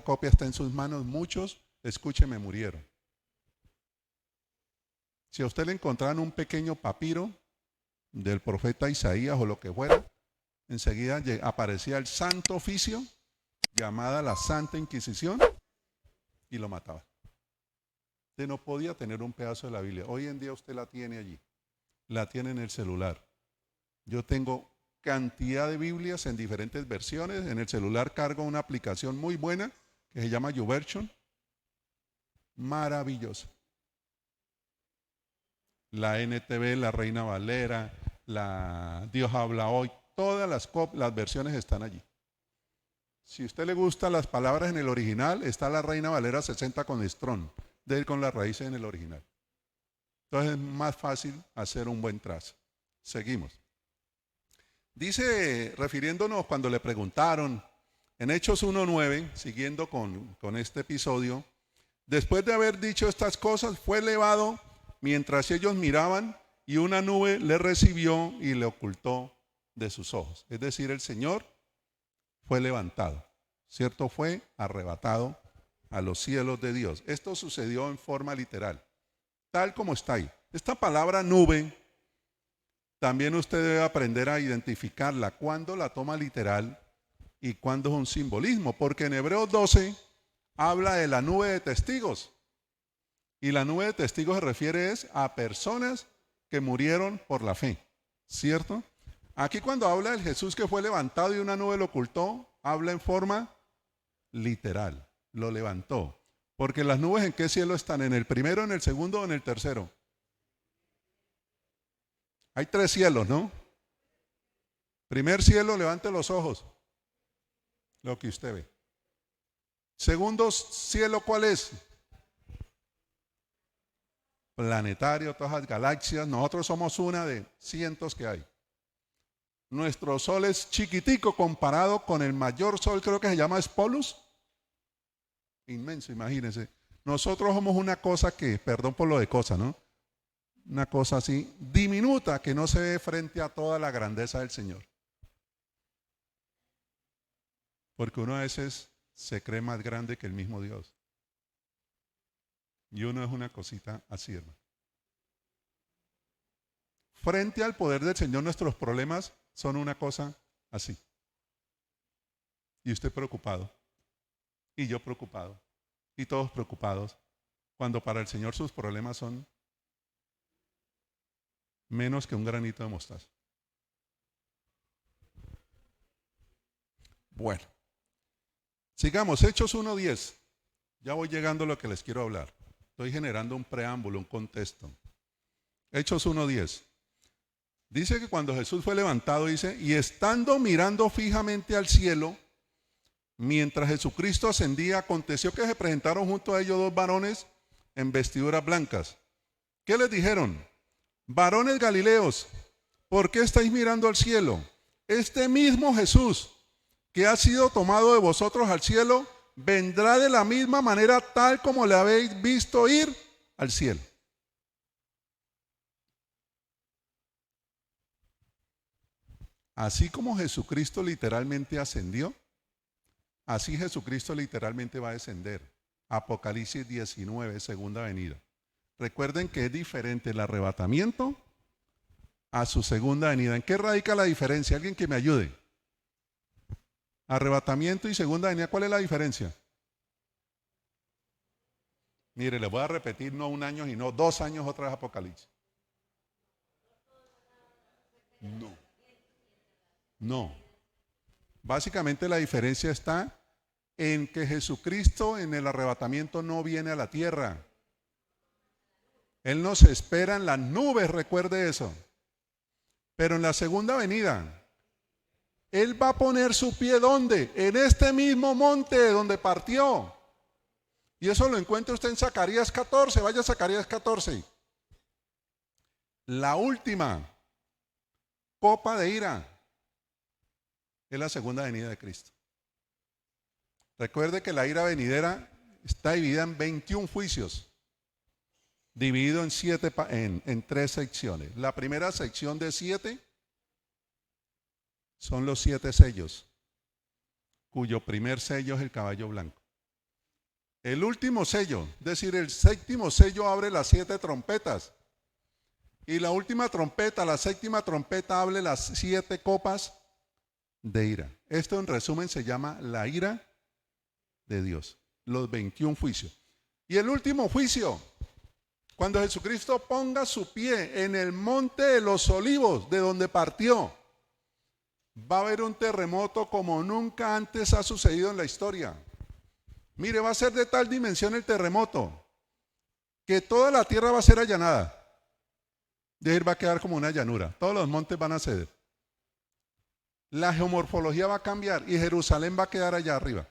Speaker 1: copia esté en sus manos, muchos, escúcheme, murieron. Si a usted le encontraran un pequeño papiro del profeta Isaías o lo que fuera, enseguida aparecía el Santo Oficio, llamada la Santa Inquisición, y lo mataba. Usted no podía tener un pedazo de la Biblia. Hoy en día usted la tiene allí, la tiene en el celular. Yo tengo cantidad de Biblias en diferentes versiones. En el celular cargo una aplicación muy buena que se llama YouVersion. Maravillosa. La NTV, la Reina Valera, la Dios habla hoy, todas las versiones están allí. Si a usted le gustan las palabras en el original, está la Reina Valera 60 con Strong, de ir con las raíces en el original. Entonces es más fácil hacer un buen trazo. Seguimos. Dice, refiriéndonos cuando le preguntaron, en Hechos 1:9, siguiendo con este episodio, después de haber dicho estas cosas, fue elevado mientras ellos miraban y una nube le recibió y le ocultó de sus ojos. Es decir, el Señor fue levantado, ¿cierto? Fue arrebatado a los cielos de Dios. Esto sucedió en forma literal, tal como está ahí. Esta palabra nube, también usted debe aprender a identificarla, cuándo la toma literal y cuándo es un simbolismo, porque en Hebreos 12 habla de la nube de testigos. Y la nube de testigos se refiere a personas que murieron por la fe, ¿cierto? Aquí cuando habla del Jesús que fue levantado y una nube lo ocultó, habla en forma literal, lo levantó. Porque las nubes, ¿en qué cielo están? ¿En el primero, en el segundo o en el tercero? Hay 3 cielos, ¿no? Primer cielo, levante los ojos, lo que usted ve. Segundo cielo, ¿cuál es? Planetario, todas las galaxias. Nosotros somos una de cientos que hay. Nuestro sol es chiquitico comparado con el mayor sol, creo que se llama Spolus. Inmenso, imagínense. Nosotros somos una cosa que, perdón por lo de cosa, ¿no? Una cosa así diminuta que no se ve frente a toda la grandeza del Señor. Porque uno a veces se cree más grande que el mismo Dios. Y uno es una cosita así, hermano. Frente al poder del Señor, nuestros problemas son una cosa así. Y usted preocupado. Y yo preocupado. Y todos preocupados. Cuando para el Señor sus problemas son menos que un granito de mostaza. Bueno. Sigamos, Hechos 1:10. Ya voy llegando a lo que les quiero hablar. Estoy generando un preámbulo, un contexto. Hechos 1:10. Dice que cuando Jesús fue levantado, dice, y estando mirando fijamente al cielo, mientras Jesucristo ascendía, aconteció que se presentaron junto a ellos 2 varones en vestiduras blancas. ¿Qué les dijeron? Varones Galileos, ¿por qué estáis mirando al cielo? este mismo Jesús que ha sido tomado de vosotros al cielo, vendrá de la misma manera tal como le habéis visto ir al cielo. Así como Jesucristo literalmente ascendió, así Jesucristo literalmente va a descender. Apocalipsis 19, segunda venida. Recuerden que es diferente el arrebatamiento a su segunda venida. ¿En qué radica la diferencia? Alguien que me ayude. Arrebatamiento y segunda venida, ¿cuál es la diferencia? Mire, le voy a repetir no 1 año, sino 2 años otra vez Apocalipsis. No. Básicamente la diferencia está en que Jesucristo en el arrebatamiento no viene a la tierra. Él nos espera en las nubes, recuerde eso. Pero en la segunda venida, Él va a poner su pie ¿dónde? En este mismo monte donde partió. Y eso lo encuentra usted en Zacarías 14. Vaya a Zacarías 14. La última copa de ira es la segunda venida de Cristo. Recuerde que la ira venidera está dividida en 21 juicios, dividido en 3 secciones. La primera sección de 7 son los 7 sellos, cuyo primer sello es el caballo blanco. El último sello, es decir, el séptimo sello abre las 7 trompetas. Y la última trompeta, la séptima trompeta, abre las 7 copas de ira. Esto en resumen se llama la ira de Dios, los 21 juicios. Y el último juicio, cuando Jesucristo ponga su pie en el monte de los olivos, de donde partió, va a haber un terremoto como nunca antes ha sucedido en la historia. Mire, va a ser de tal dimensión el terremoto que toda la tierra va a ser allanada. Es decir, va a quedar como una llanura. Todos los montes van a ceder. La geomorfología va a cambiar y Jerusalén va a quedar allá arriba.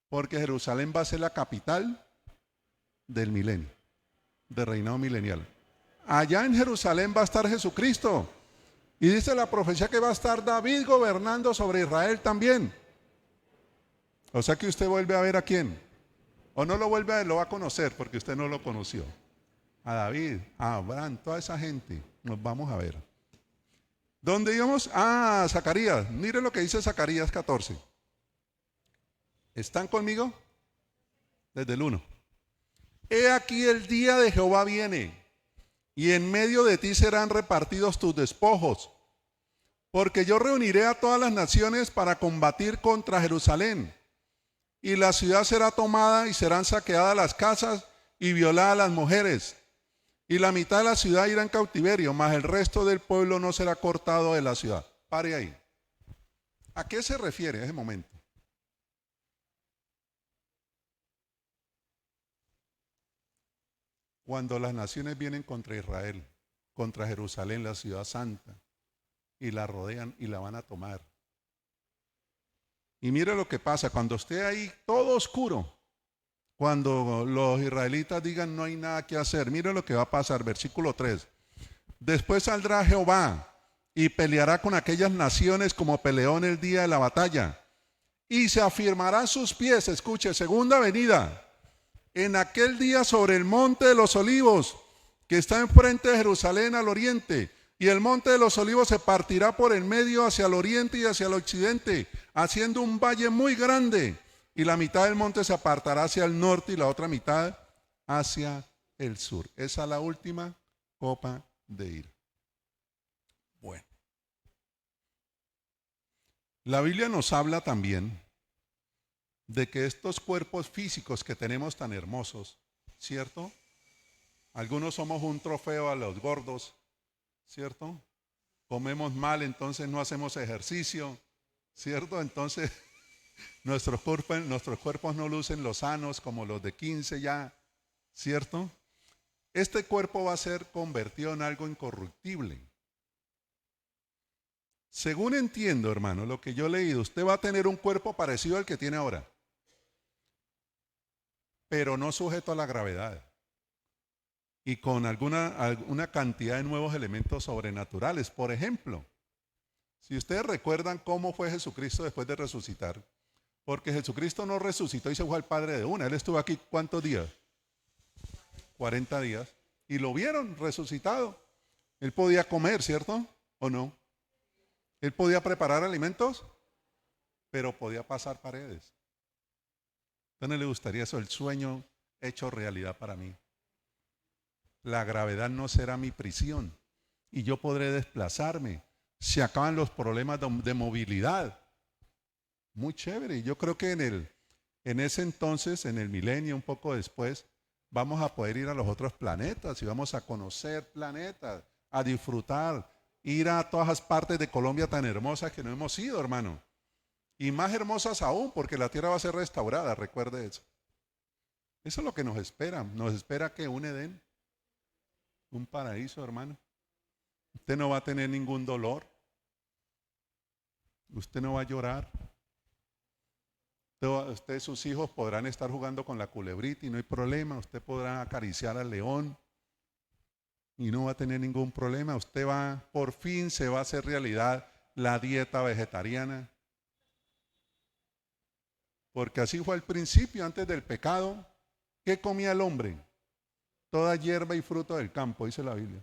Speaker 1: Porque Jerusalén va a ser la capital del milenio, del reinado milenial. Allá en Jerusalén va a estar Jesucristo. Y dice la profecía que va a estar David gobernando sobre Israel también. O sea que usted vuelve a ver a quién. O no lo vuelve a ver, lo va a conocer porque usted no lo conoció. A David, a Abraham, toda esa gente. Nos vamos a ver. ¿Dónde íbamos? Ah, Zacarías. Mire lo que dice Zacarías 14. ¿Están conmigo? Desde el 1. He aquí el día de Jehová viene, y en medio de ti serán repartidos tus despojos, porque yo reuniré a todas las naciones para combatir contra Jerusalén, y la ciudad será tomada y serán saqueadas las casas y violadas las mujeres, y la mitad de la ciudad irá en cautiverio, mas el resto del pueblo no será cortado de la ciudad. Pare ahí. ¿A qué se refiere ese momento? Cuando las naciones vienen contra Israel, contra Jerusalén, la ciudad santa, y la rodean y la van a tomar. Y mire lo que pasa, cuando esté ahí todo oscuro, cuando los israelitas digan no hay nada que hacer, mire lo que va a pasar, versículo 3. Después saldrá Jehová y peleará con aquellas naciones como peleó en el día de la batalla, y se afirmará sus pies, escuche, segunda venida, en aquel día sobre el monte de los olivos, que está enfrente de Jerusalén al oriente, y el monte de los olivos se partirá por el medio hacia el oriente y hacia el occidente, haciendo un valle muy grande, y la mitad del monte se apartará hacia el norte y la otra mitad hacia el sur. Esa es la última copa de ira. Bueno, la Biblia nos habla también de que estos cuerpos físicos que tenemos tan hermosos, ¿cierto? Algunos somos un trofeo a los gordos, ¿cierto? Comemos mal, entonces no hacemos ejercicio, ¿cierto? Entonces nuestros cuerpos no lucen los sanos como los de 15 ya, ¿cierto? Este cuerpo va a ser convertido en algo incorruptible. Según entiendo, hermano, lo que yo he leído, usted va a tener un cuerpo parecido al que tiene ahora, pero no sujeto a la gravedad y con alguna cantidad de nuevos elementos sobrenaturales. Por ejemplo, Si ustedes recuerdan cómo fue Jesucristo después de resucitar, porque Jesucristo no resucitó y se fue al Padre de una. Él estuvo aquí ¿cuántos días? 40 días. Y lo vieron resucitado. Él podía comer, ¿cierto? ¿O no? Él podía preparar alimentos, pero podía pasar paredes. Entonces le gustaría eso, el sueño hecho realidad para mí. La gravedad no será mi prisión y yo podré desplazarme. Se acaban los problemas de movilidad. Muy chévere. Y yo creo que en ese entonces, en el milenio, un poco después, vamos a poder ir a los otros planetas y vamos a conocer planetas, a disfrutar, ir a todas las partes de Colombia tan hermosas que no hemos ido, hermano. Y más hermosas aún, porque la tierra va a ser restaurada, recuerde eso. Eso es lo que nos espera. Nos espera que un Edén, un paraíso, hermano. Usted no va a tener ningún dolor. Usted no va a llorar. Usted, sus hijos podrán estar jugando con la culebrita y no hay problema. Usted podrá acariciar al león y no va a tener ningún problema. Usted va, por fin se va a hacer realidad la dieta vegetariana. Porque así fue al principio, antes del pecado. ¿Qué comía el hombre? Toda hierba y fruto del campo, dice la Biblia.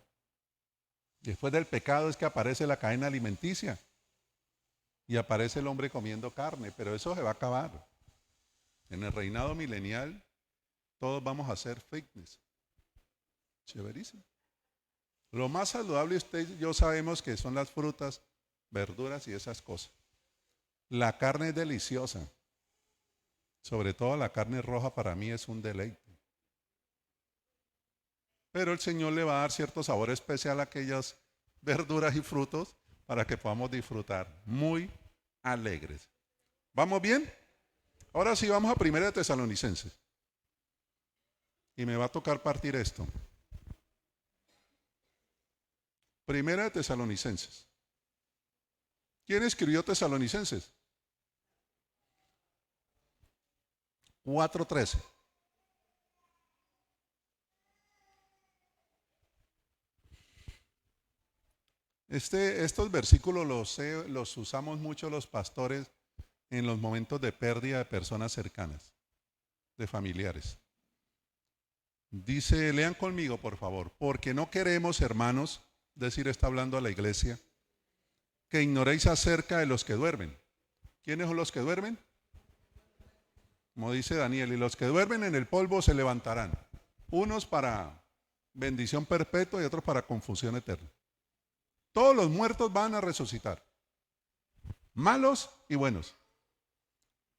Speaker 1: Después del pecado es que aparece la cadena alimenticia. Y aparece el hombre comiendo carne, pero eso se va a acabar. En el reinado milenial, todos vamos a hacer fitness. Chéverísimo. Lo más saludable usted y yo sabemos que son las frutas, verduras y esas cosas. La carne es deliciosa. Sobre todo la carne roja para mí es un deleite. Pero el Señor le va a dar cierto sabor especial a aquellas verduras y frutos para que podamos disfrutar muy alegres. ¿Vamos bien? Ahora sí vamos a 1 Tesalonicenses. Y me va a tocar partir esto. 1 Tesalonicenses. ¿Quién escribió Tesalonicenses? 4:13. Estos versículos los usamos mucho los pastores en los momentos de pérdida de personas cercanas, de familiares. Dice, lean conmigo por favor, porque no queremos, hermanos, decir, está hablando a la iglesia, que ignoréis acerca de los que duermen. ¿Quiénes son los que duermen? Como dice Daniel, y los que duermen en el polvo se levantarán, unos para bendición perpetua y otros para confusión eterna. Todos los muertos van a resucitar, malos y buenos.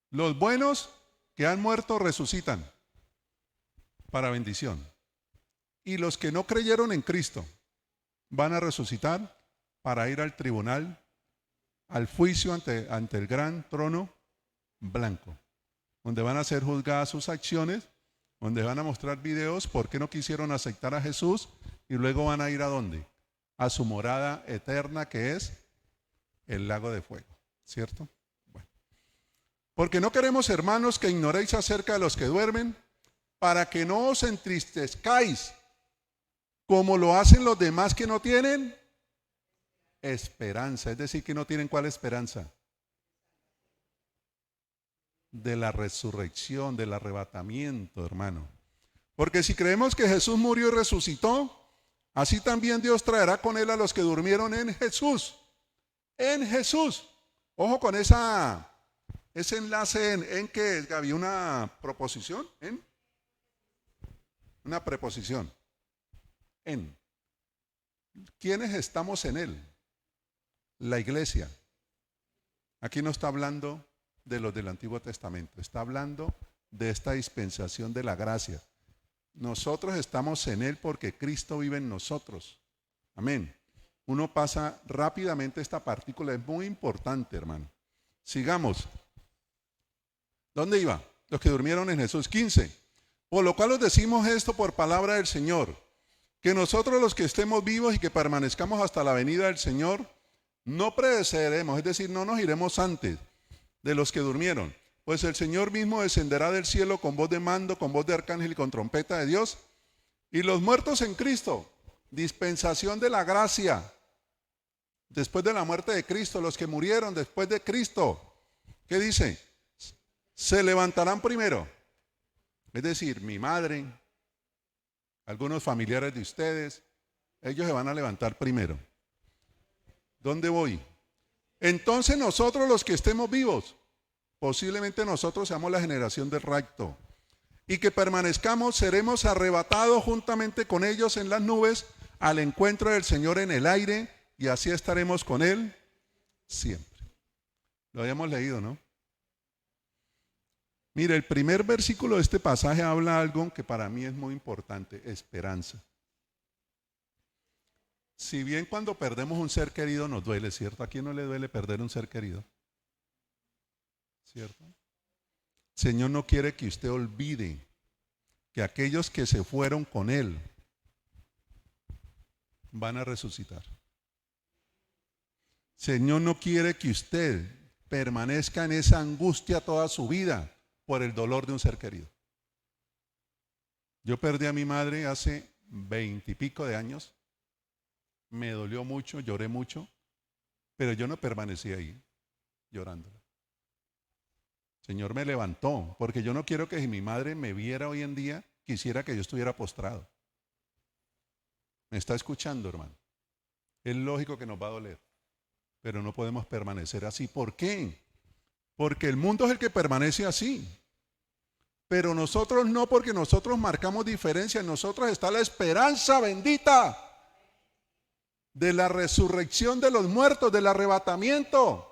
Speaker 1: Los buenos que han muerto resucitan para bendición. Y los que no creyeron en Cristo van a resucitar para ir al tribunal, al juicio ante el gran trono blanco, donde van a ser juzgadas sus acciones, donde van a mostrar videos por qué no quisieron aceptar a Jesús y luego van a ir ¿a dónde? A su morada eterna, que es el lago de fuego, ¿cierto? Bueno. Porque no queremos, hermanos, que ignoréis acerca de los que duermen, para que no os entristezcáis, como lo hacen los demás que no tienen esperanza. Es decir, que no tienen ¿cuál esperanza? De la resurrección, del arrebatamiento, hermano. Porque si creemos que Jesús murió y resucitó, así también Dios traerá con él a los que durmieron en Jesús. En Jesús. Ojo con ese enlace en que había una proposición, una preposición. En. ¿Quiénes estamos en él? La iglesia. Aquí no está hablando de los del Antiguo Testamento, está hablando de esta dispensación de la gracia. Nosotros estamos en él porque Cristo vive en nosotros. Amén. Uno pasa rápidamente esta partícula, es muy importante, hermano. Sigamos. ¿Dónde iba? Los que durmieron en Jesús. 15. Por lo cual os decimos esto por palabra del Señor, que nosotros los que estemos vivos y que permanezcamos hasta la venida del Señor, no pereceremos, es decir, no nos iremos antes de los que durmieron. Pues el Señor mismo descenderá del cielo con voz de mando, con voz de arcángel y con trompeta de Dios. Y los muertos en Cristo, dispensación de la gracia. Después de la muerte de Cristo, los que murieron después de Cristo, ¿qué dice? Se levantarán primero. Es decir, mi madre, algunos familiares de ustedes, ellos se van a levantar primero. ¿Dónde voy? Entonces nosotros los que estemos vivos, posiblemente nosotros seamos la generación del rapto, y que permanezcamos, seremos arrebatados juntamente con ellos en las nubes al encuentro del Señor en el aire, y así estaremos con Él siempre. Lo habíamos leído, ¿no? Mire, el primer versículo de este pasaje habla algo que para mí es muy importante: esperanza. Si bien cuando perdemos un ser querido nos duele, ¿cierto? ¿A quién no le duele perder un ser querido? ¿Cierto? El Señor no quiere que usted olvide que aquellos que se fueron con Él van a resucitar. El Señor no quiere que usted permanezca en esa angustia toda su vida por el dolor de un ser querido. Yo perdí a mi madre hace 20 y pico de años. Me dolió mucho, lloré mucho, pero yo no permanecí ahí llorando. El Señor me levantó, porque yo no quiero que si mi madre me viera hoy en día, quisiera que yo estuviera postrado. ¿Me está escuchando, hermano? Es lógico que nos va a doler, pero no podemos permanecer así. ¿Por qué? Porque el mundo es el que permanece así. Pero nosotros no, porque nosotros marcamos diferencia. En nosotros está la esperanza bendita de la resurrección de los muertos, del arrebatamiento.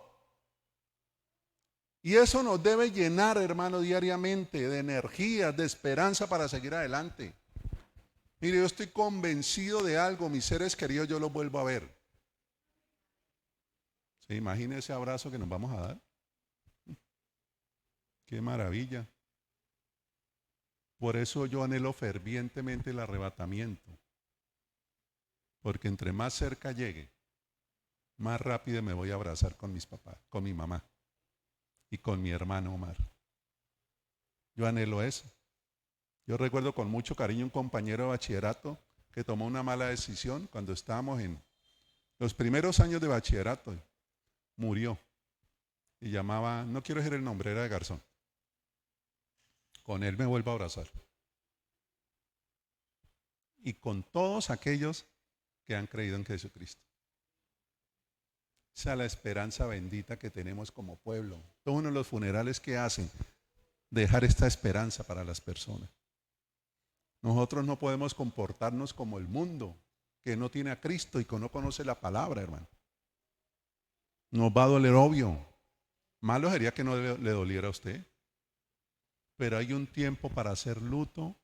Speaker 1: Y eso nos debe llenar, hermano, diariamente de energía, de esperanza para seguir adelante. Mire, yo estoy convencido de algo: mis seres queridos yo los vuelvo a ver. ¿Se imagina ese abrazo que nos vamos a dar? ¡Qué maravilla! Por eso yo anhelo fervientemente el arrebatamiento. Porque entre más cerca llegue, más rápido me voy a abrazar con mis papás, con mi mamá y con mi hermano Omar. Yo anhelo eso. Yo recuerdo con mucho cariño un compañero de bachillerato que tomó una mala decisión cuando estábamos en los primeros años de bachillerato. Murió. Y llamaba, no quiero decir el nombre, era de Garzón. Con él me vuelvo a abrazar. Y con todos aquellos que han creído en Jesucristo. Esa es la esperanza bendita que tenemos como pueblo. Todos uno de los funerales que hacen, dejar esta esperanza para las personas. Nosotros no podemos comportarnos como el mundo, que no tiene a Cristo y que no conoce la palabra, hermano. Nos va a doler, obvio. Malo sería que no le doliera a usted. Pero hay un tiempo para hacer luto.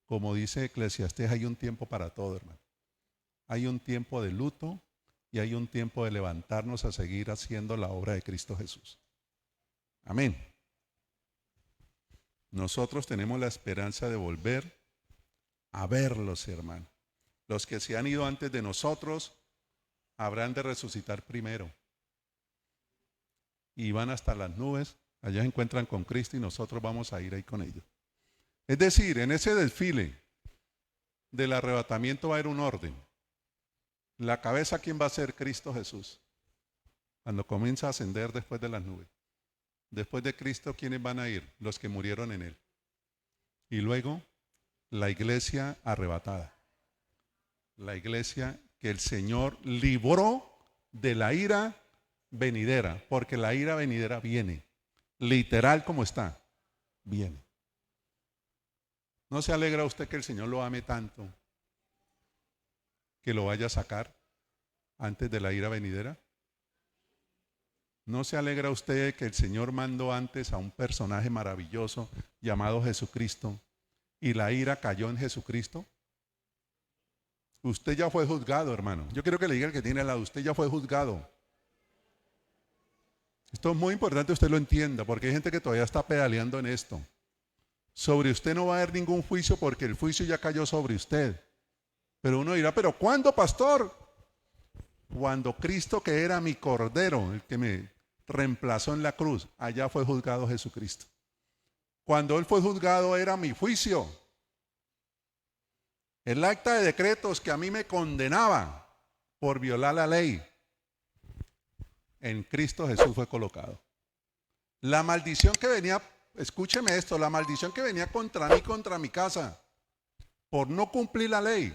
Speaker 1: Como dice Eclesiastés, hay un tiempo para todo, hermano. Hay un tiempo de luto y hay un tiempo de levantarnos a seguir haciendo la obra de Cristo Jesús. Amén. Nosotros tenemos la esperanza de volver a verlos, hermano. Los que se han ido antes de nosotros habrán de resucitar primero. Y van hasta las nubes, allá se encuentran con Cristo y nosotros vamos a ir ahí con ellos. Es decir, en ese desfile del arrebatamiento va a haber un orden. La cabeza, ¿quién va a ser? Cristo Jesús. Cuando comienza a ascender después de las nubes. Después de Cristo, ¿quiénes van a ir? Los que murieron en Él. Y luego, la iglesia arrebatada. La iglesia que el Señor libró de la ira venidera, porque la ira venidera viene. Literal como está, viene. ¿No se alegra usted que el Señor lo ame tanto que lo vaya a sacar antes de la ira venidera? ¿No se alegra usted que el Señor mandó antes a un personaje maravilloso llamado Jesucristo y la ira cayó en Jesucristo? Usted ya fue juzgado, hermano. Yo quiero que le diga el que tiene al lado, usted ya fue juzgado. Esto es muy importante que usted lo entienda, porque hay gente que todavía está pedaleando en esto. Sobre usted no va a haber ningún juicio porque el juicio ya cayó sobre usted. Pero uno dirá, ¿pero cuándo, pastor? Cuando Cristo, que era mi cordero, el que me reemplazó en la cruz, allá fue juzgado Jesucristo. Cuando Él fue juzgado era mi juicio. El acta de decretos que a mí me condenaba por violar la ley, en Cristo Jesús fue colocado. La maldición que venía, escúcheme esto, la maldición que venía contra mí, contra mi casa, por no cumplir la ley,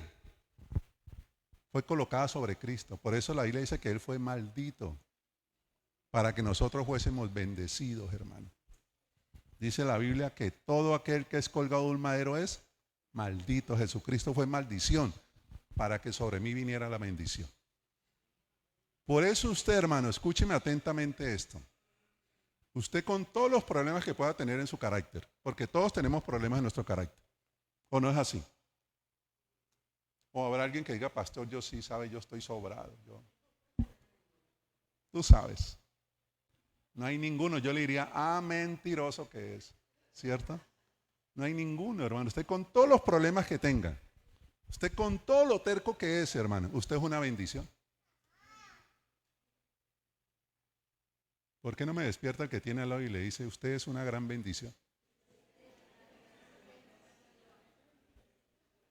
Speaker 1: fue colocada sobre Cristo. Por eso la Biblia dice que Él fue maldito, para que nosotros fuésemos bendecidos, hermano. Dice la Biblia que todo aquel que es colgado de un madero es maldito. Jesucristo fue maldición, para que sobre mí viniera la bendición. Por eso usted, hermano, escúcheme atentamente esto. Usted con todos los problemas que pueda tener en su carácter, porque todos tenemos problemas en nuestro carácter, ¿o no es así? O habrá alguien que diga, pastor, yo sí, sabe, yo estoy sobrado. Tú sabes. No hay ninguno, yo le diría, mentiroso que es, ¿cierto? No hay ninguno, hermano. Usted con todos los problemas que tenga, usted con todo lo terco que es, hermano, usted es una bendición. ¿Por qué no me despierta el que tiene al lado y le dice, usted es una gran bendición?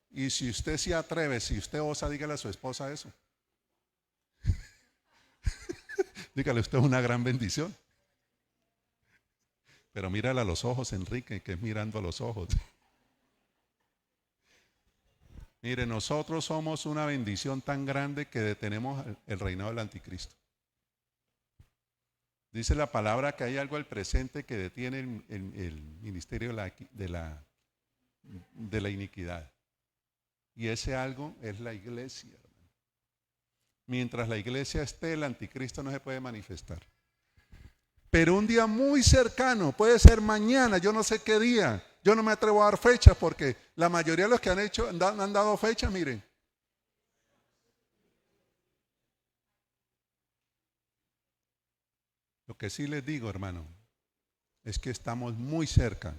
Speaker 1: Y si usted se atreve, si usted osa, dígale a su esposa eso. Dígale, usted es una gran bendición. Pero mírale a los ojos, Enrique, que es mirando a los ojos. Mire, nosotros somos una bendición tan grande que detenemos el reinado del anticristo. Dice la palabra que hay algo al presente que detiene el ministerio de la iniquidad. Y ese algo es la iglesia, hermano. Mientras la iglesia esté, el anticristo no se puede manifestar. Pero un día muy cercano, puede ser mañana, yo no sé qué día. Yo no me atrevo a dar fechas porque la mayoría de los que han dado fechas, miren. Lo que sí les digo, hermano, es que estamos muy cerca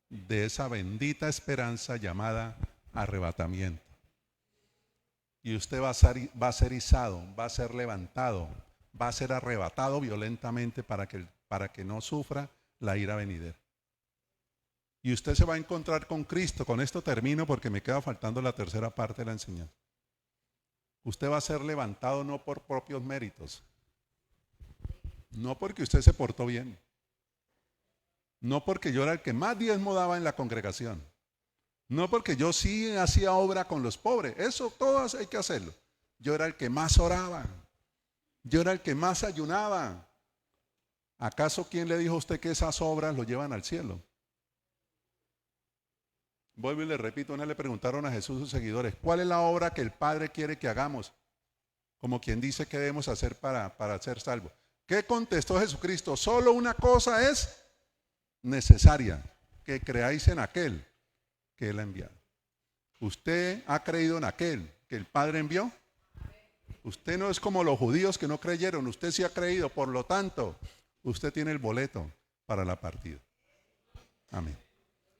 Speaker 1: de esa bendita esperanza llamada arrebatamiento. Y usted va a ser izado, va a ser levantado, va a ser arrebatado violentamente para que no sufra la ira venidera. Y usted se va a encontrar con Cristo. Con esto termino porque me queda faltando la tercera parte de la enseñanza. Usted va a ser levantado no por propios méritos, no porque usted se portó bien, no porque yo era el que más diezmo daba en la congregación, no porque yo sí hacía obra con los pobres, eso todo hay que hacerlo. Yo era el que más oraba, yo era el que más ayunaba. ¿Acaso quién le dijo a usted que esas obras lo llevan al cielo? Vuelvo y le repito, una vez le preguntaron a Jesús sus seguidores, ¿cuál es la obra que el Padre quiere que hagamos? Como quien dice que debemos hacer para ser salvos. ¿Qué contestó Jesucristo? Solo una cosa es necesaria, que creáis en aquel que Él ha enviado. ¿Usted ha creído en aquel que el Padre envió? Usted no es como los judíos que no creyeron, usted sí ha creído, por lo tanto, usted tiene el boleto para la partida. Amén.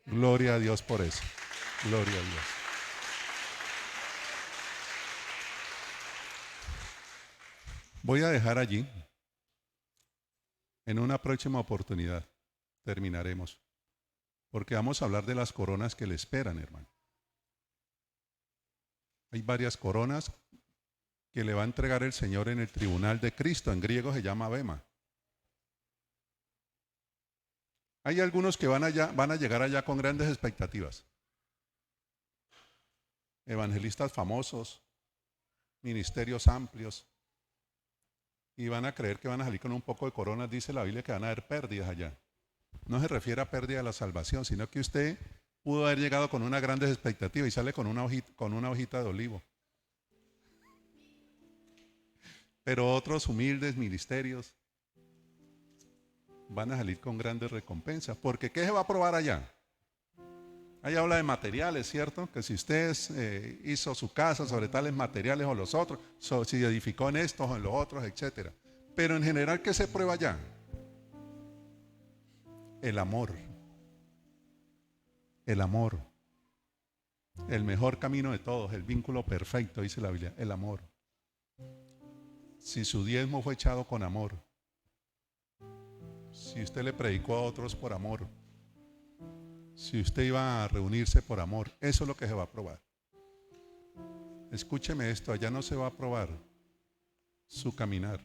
Speaker 1: Gloria a Dios por eso. Gloria a Dios. Voy a dejar allí. En una próxima oportunidad terminaremos. Porque vamos a hablar de las coronas que le esperan, hermano. Hay varias coronas que le va a entregar el Señor en el tribunal de Cristo. En griego se llama bema. Hay algunos que van a llegar allá con grandes expectativas. Evangelistas famosos, ministerios amplios, y van a creer que van a salir con un poco de coronas. Dice la Biblia que van a haber pérdidas allá. No se refiere a pérdida de la salvación, sino que usted pudo haber llegado con unas grandes expectativas y sale con una hojita de olivo. Pero otros humildes ministerios van a salir con grandes recompensas. Porque ¿qué se va a probar allá? Ahí habla de materiales, ¿cierto? Que si usted hizo su casa sobre tales materiales o los otros, si edificó en estos o en los otros, etc. Pero en general, ¿qué se prueba allá? El amor. El amor. El mejor camino de todos, el vínculo perfecto, dice la Biblia, el amor. Si su diezmo fue echado con amor, si usted le predicó a otros por amor, si usted iba a reunirse por amor, eso es lo que se va a probar. Escúcheme esto, allá no se va a probar su caminar,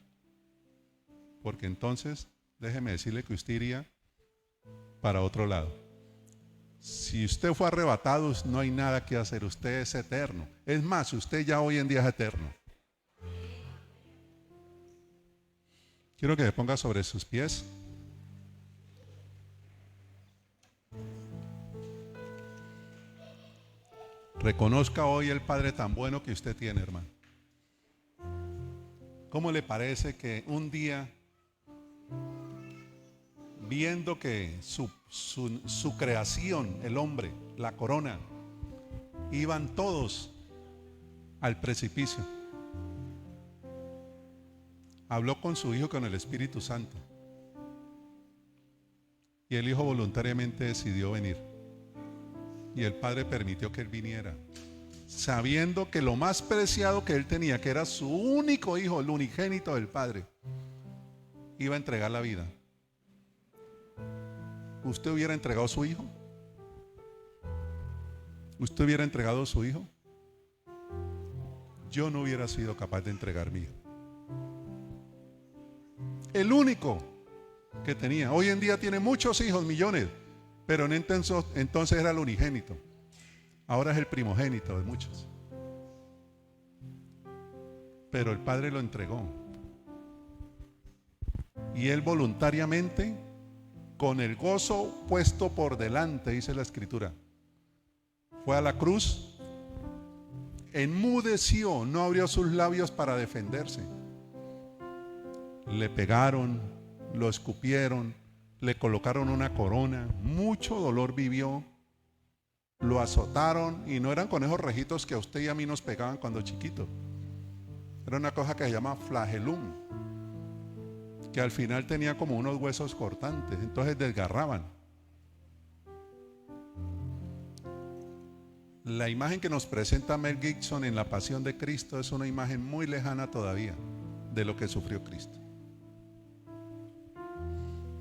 Speaker 1: porque entonces déjeme decirle que usted iría para otro lado. Si usted fue arrebatado, no hay nada que hacer, usted es eterno. Es más, usted ya hoy en día es eterno. Quiero que me ponga sobre sus pies. Reconozca hoy el Padre tan bueno que usted tiene, hermano. ¿Cómo le parece que un día, viendo que su creación, el hombre, la corona, iban todos al precipicio, habló con su hijo, con el Espíritu Santo, y el hijo voluntariamente decidió venir, y el Padre permitió que él viniera, sabiendo que lo más preciado que él tenía, que era su único hijo, el unigénito del Padre, iba a entregar la vida? ¿Usted hubiera entregado a su hijo? ¿Usted hubiera entregado a su hijo? Yo no hubiera sido capaz de entregar mi hijo. El único que tenía. Hoy en día tiene muchos hijos, millones, pero en entonces era el unigénito. Ahora es el primogénito de muchos. Pero el Padre lo entregó. Y él voluntariamente, con el gozo puesto por delante, dice la Escritura, fue a la cruz, enmudeció, no abrió sus labios para defenderse. Le pegaron, lo escupieron, le colocaron una corona, mucho dolor vivió, lo azotaron, y no eran con esos rejitos que a usted y a mí nos pegaban cuando chiquitos. Era una cosa que se llama flagelum, que al final tenía como unos huesos cortantes, entonces desgarraban. La imagen que nos presenta Mel Gibson en La Pasión de Cristo es una imagen muy lejana todavía de lo que sufrió Cristo.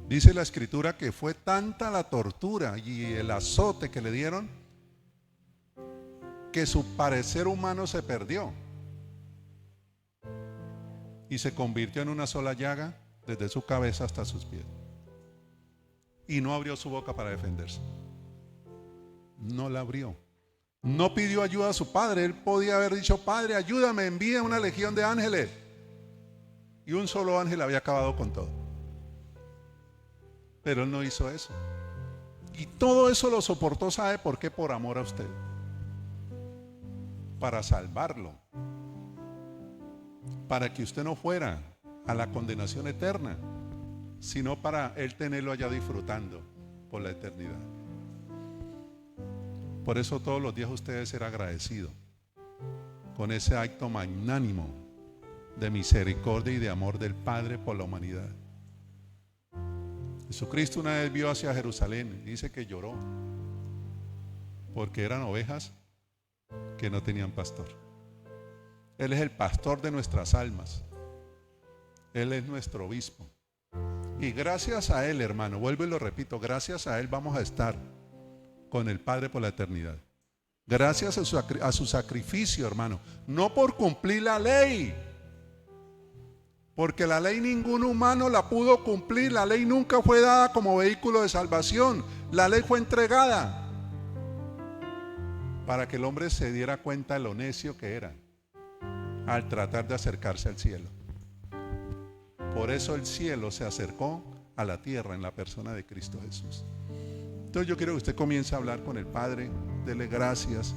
Speaker 1: Dice la Escritura que fue tanta la tortura y el azote que le dieron que su parecer humano se perdió y se convirtió en una sola llaga desde su cabeza hasta sus pies, y no abrió su boca para defenderse. No la abrió. No pidió ayuda a su padre. Él podía haber dicho: Padre, ayúdame, envía una legión de ángeles, y un solo ángel había acabado con todo. Pero él no hizo eso, y todo eso lo soportó. ¿Sabe por qué? Por amor a usted, para salvarlo, para que usted no fuera a la condenación eterna, sino para él tenerlo allá disfrutando por la eternidad. Por eso todos los días usted debe ser agradecido con ese acto magnánimo de misericordia y de amor del Padre por la humanidad. Jesucristo una vez vio hacia Jerusalén, dice que lloró, porque eran ovejas que no tenían pastor. Él es el pastor de nuestras almas. Él es nuestro obispo. Y gracias a Él, hermano, vuelvo y lo repito, gracias a Él vamos a estar con el Padre por la eternidad. Gracias a su sacrificio, hermano. No por cumplir la ley, porque la ley ningún humano la pudo cumplir. La ley nunca fue dada como vehículo de salvación. La ley fue entregada para que el hombre se diera cuenta de lo necio que era al tratar de acercarse al cielo. Por eso el cielo se acercó a la tierra en la persona de Cristo Jesús. Entonces yo quiero que usted comience a hablar con el Padre. Dele gracias.